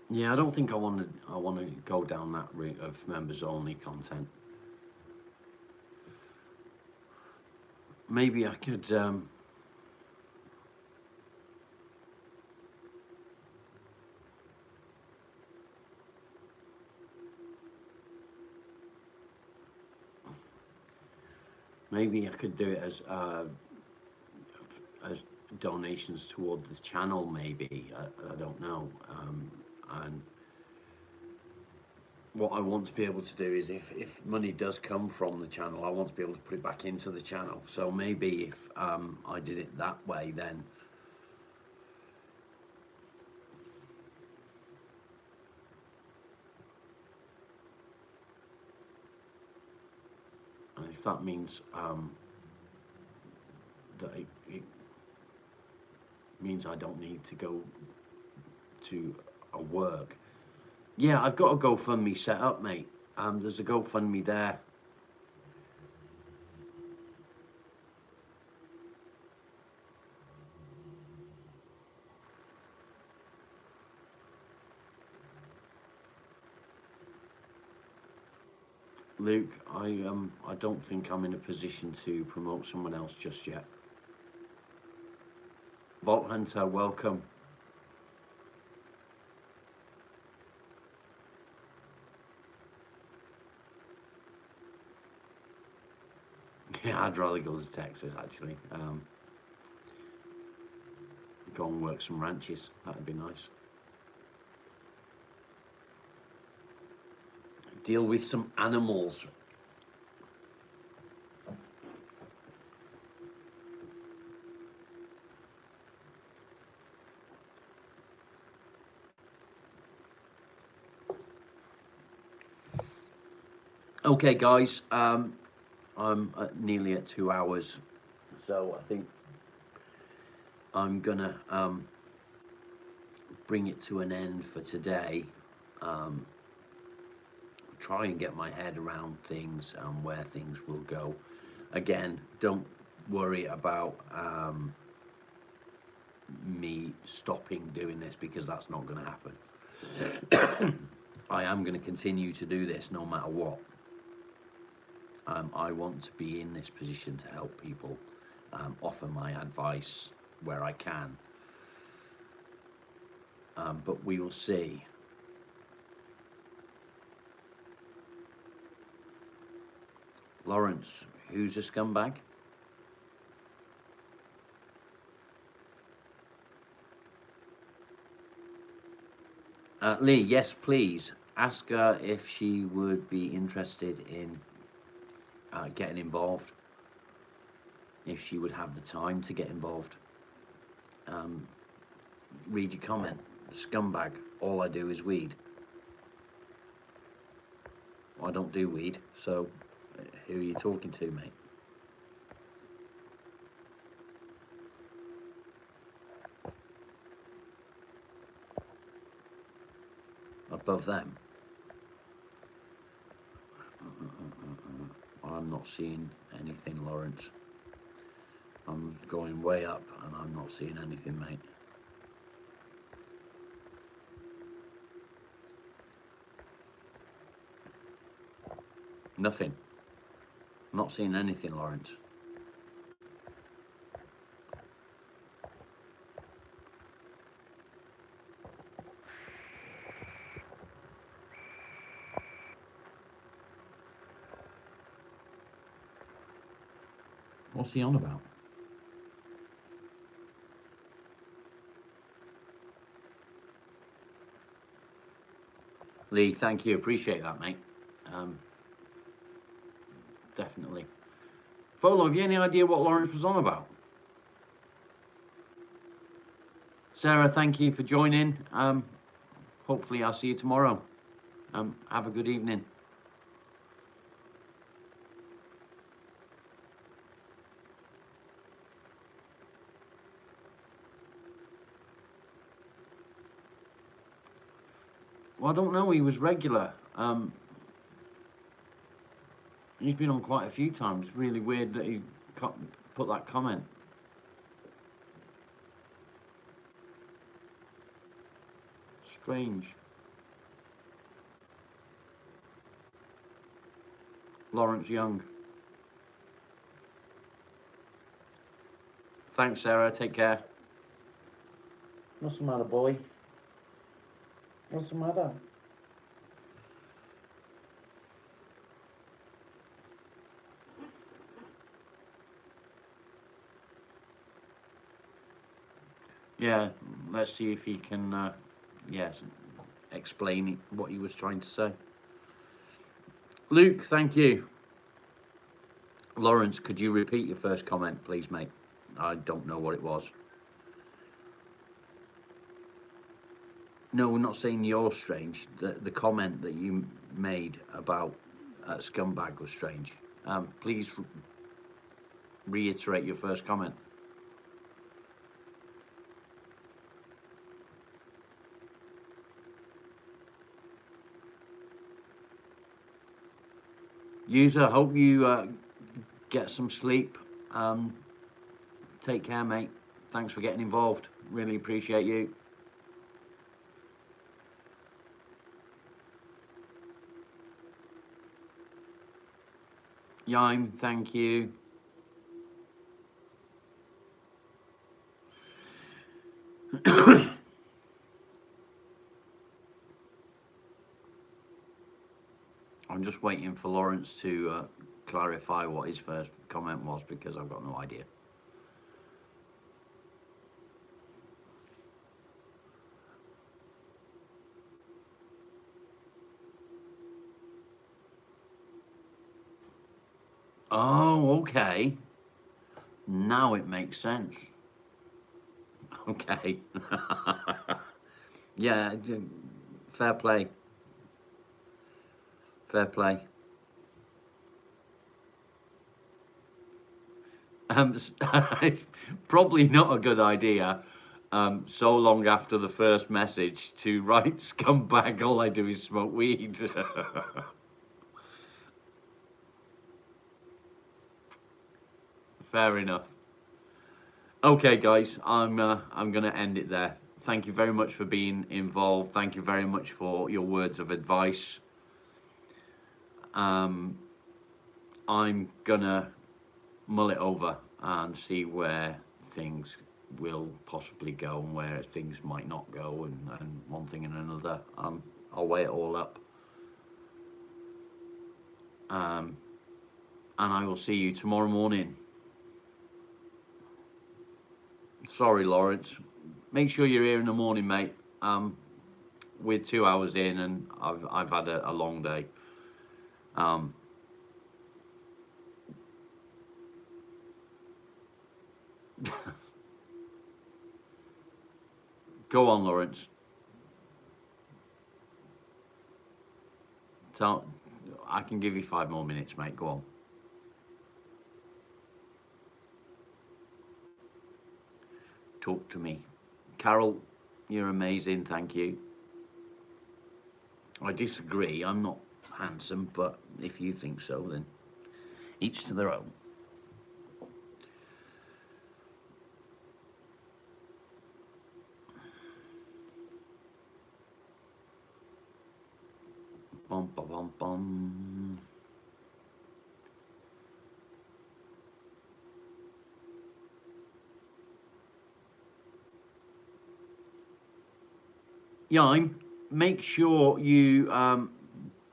Yeah, I don't think I want to go down that route of members only content. Maybe I could do it as donations toward the channel. Maybe I don't know. And what I want to be able to do is if money does come from the channel, I want to be able to put it back into the channel. So maybe if I did it that way, then and if that means that it means I don't need to go to a work. Yeah, I've got a GoFundMe set up, mate. There's a GoFundMe there. Luke, I don't think I'm in a position to promote someone else just yet. Vault Hunter, welcome. Yeah, I'd rather go to Texas actually. Go and work some ranches. That'd be nice. Deal with some animals. Okay, guys. I'm nearly at 2 hours, so I think I'm gonna bring it to an end for today. Um, Try and get my head around things and where things will go. Again, don't worry about me stopping doing this, because that's not going to happen. I am going to continue to do this no matter what. I want to be in this position to help people, offer my advice where I can. But we will see. Lawrence, who's a scumbag? Lee, yes, please. Ask her if she would be interested in getting involved, if she would have the time to get involved. Read your comment. Scumbag, all I do is weed. I don't do weed, so who are you talking to, mate? Above them. I'm not seeing anything, Lawrence. I'm going way up and I'm not seeing anything, mate. Nothing. Not seeing anything, Lawrence. What's he on about? Lee, thank you. Appreciate that, mate. Definitely. Folo, have you any idea what Lawrence was on about? Sarah, thank you for joining. Hopefully I'll see you tomorrow. Have a good evening. Well, I don't know. He was regular. He's been on quite a few times. Really weird that he put that comment. Strange. Lawrence Young. Thanks, Sarah. Take care. What's the matter, boy? What's the matter? Yeah, let's see if he can, yes, explain what he was trying to say. Luke, thank you. Lawrence, could you repeat your first comment, please, mate? I don't know what it was. No, we're not saying you're strange. The comment that you made about scumbag was strange. Please reiterate your first comment. User, hope you get some sleep. Take care, mate. Thanks for getting involved. Really appreciate you. Yime, thank you. I'm just waiting for Lawrence to clarify what his first comment was, because I've got no idea. Oh, okay. Now it makes sense. Okay. Yeah, fair play. Fair play. It's probably not a good idea, so long after the first message, to write scumbag, all I do is smoke weed. Fair enough. Okay, guys, I'm gonna end it there. Thank you very much for being involved. Thank you very much for your words of advice. Um, I'm gonna mull it over and see where things will possibly go and where things might not go, and one thing and another. I'll weigh it all up. Um, and I will see you tomorrow morning. Sorry, Lawrence. Make sure you're here in the morning, mate. We're 2 hours in, and I've had a long day. Um, Go on, Lawrence. Tell. I can give you 5 more minutes, mate. Go on. Talk to me. Carol, you're amazing. Thank you. I disagree. I'm not handsome, but if you think so, then each to their own. Bum, bum, bum, bum. Yeah, make sure you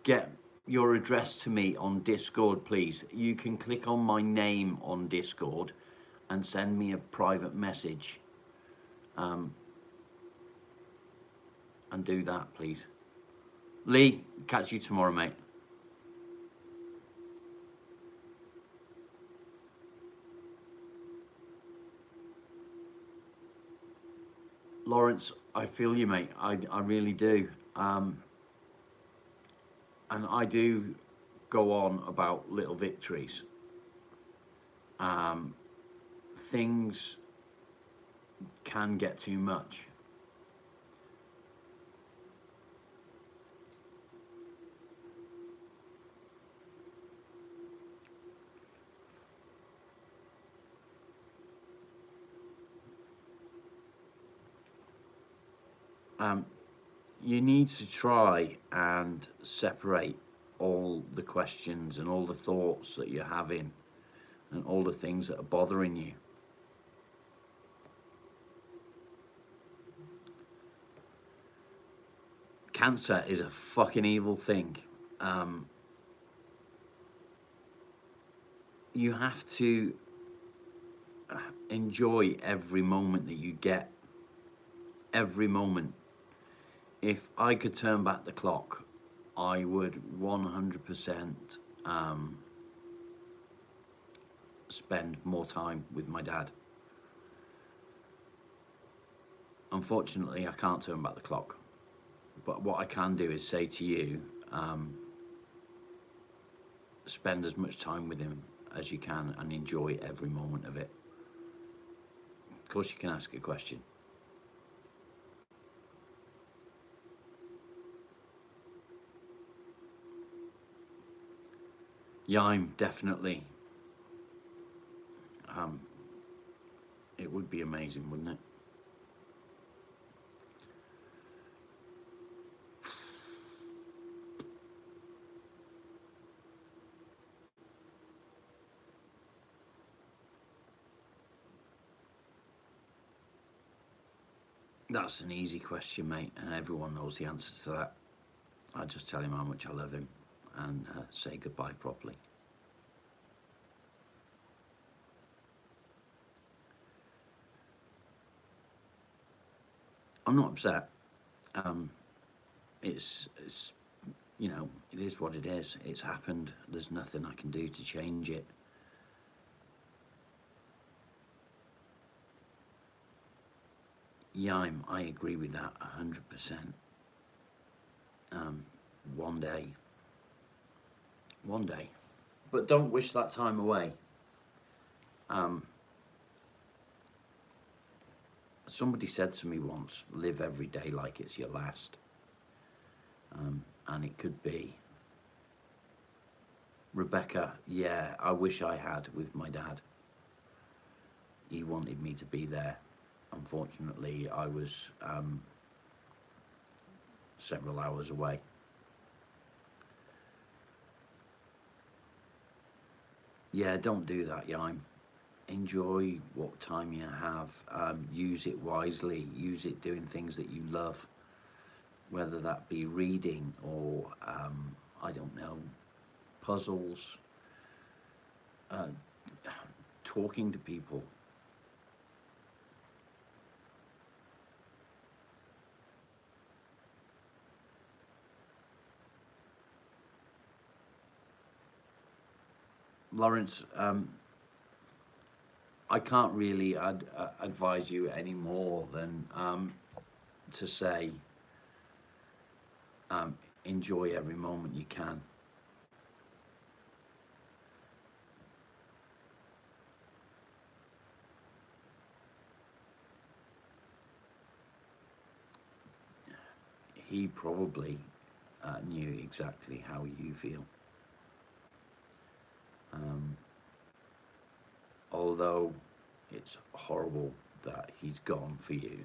get your address to me on Discord, please. You can click on my name on Discord and send me a private message. And do that, please. Lee, catch you tomorrow, mate. Lawrence, I feel you, mate. I really do. And I do go on about little victories. Things can get too much. You need to try and separate all the questions and all the thoughts that you're having and all the things that are bothering you. Cancer is a fucking evil thing. You have to enjoy every moment that you get. Every moment. If I could turn back the clock, I would 100% spend more time with my dad. Unfortunately, I can't turn back the clock. But what I can do is say to you, spend as much time with him as you can and enjoy every moment of it. Of course, you can ask a question. Yeah, I'm definitely. It would be amazing, wouldn't it? That's an easy question, mate, and everyone knows the answer to that. I just tell him how much I love him and say goodbye properly. I'm not upset. It's you know, it is what it is. It's happened. There's nothing I can do to change it. Yeah, I agree with that 100%. One day. One day. But don't wish that time away. Somebody said to me once, live every day like it's your last. And it could be. Rebecca, yeah, I wish I had with my dad. He wanted me to be there. Unfortunately, I was several hours away. Yeah, don't do that, Yaim. Enjoy what time you have. Use it wisely. Use it doing things that you love, whether that be reading or, I don't know, puzzles, uh, talking to people. Lawrence, I can't really advise you any more than to say enjoy every moment you can. He probably knew exactly how you feel. Although it's horrible that he's gone for you,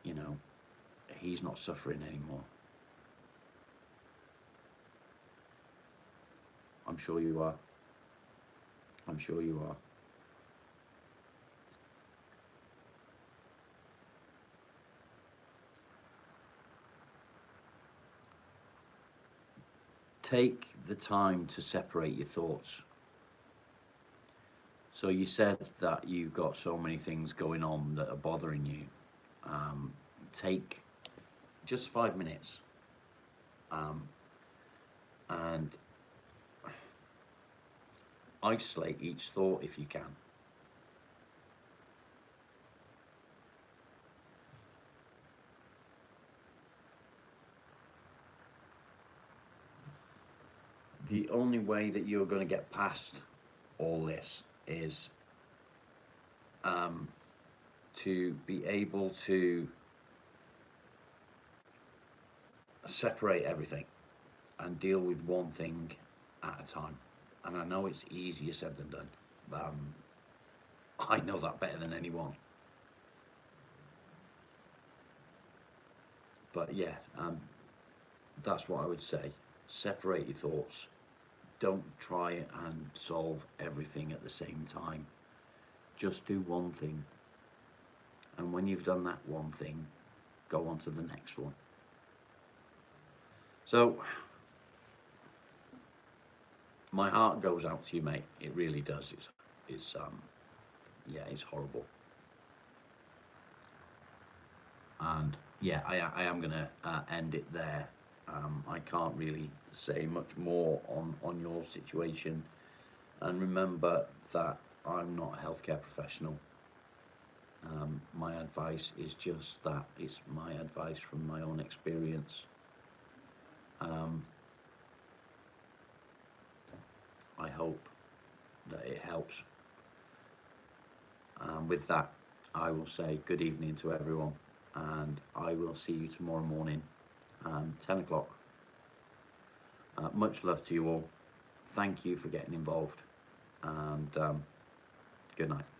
you know, he's not suffering anymore. I'm sure you are. I'm sure you are. Take the time to separate your thoughts. So you said that you've got so many things going on that are bothering you. Take just 5 minutes and isolate each thought if you can. The only way that you're going to get past all this is to be able to separate everything and deal with one thing at a time. And I know it's easier said than done. I know that better than anyone. But yeah, that's what I would say. Separate your thoughts. Don't try and solve everything at the same time. Just do one thing. And when you've done that one thing, go on to the next one. So, my heart goes out to you, mate. It really does. Yeah, it's horrible. And yeah, I am gonna end it there. I can't really say much more on your situation. And remember that I'm not a healthcare professional. My advice is just that it's my advice from my own experience. I hope that it helps. With that, I will say good evening to everyone, and I will see you tomorrow morning, 10 o'clock. Much love to you all. Thank you for getting involved, and good night.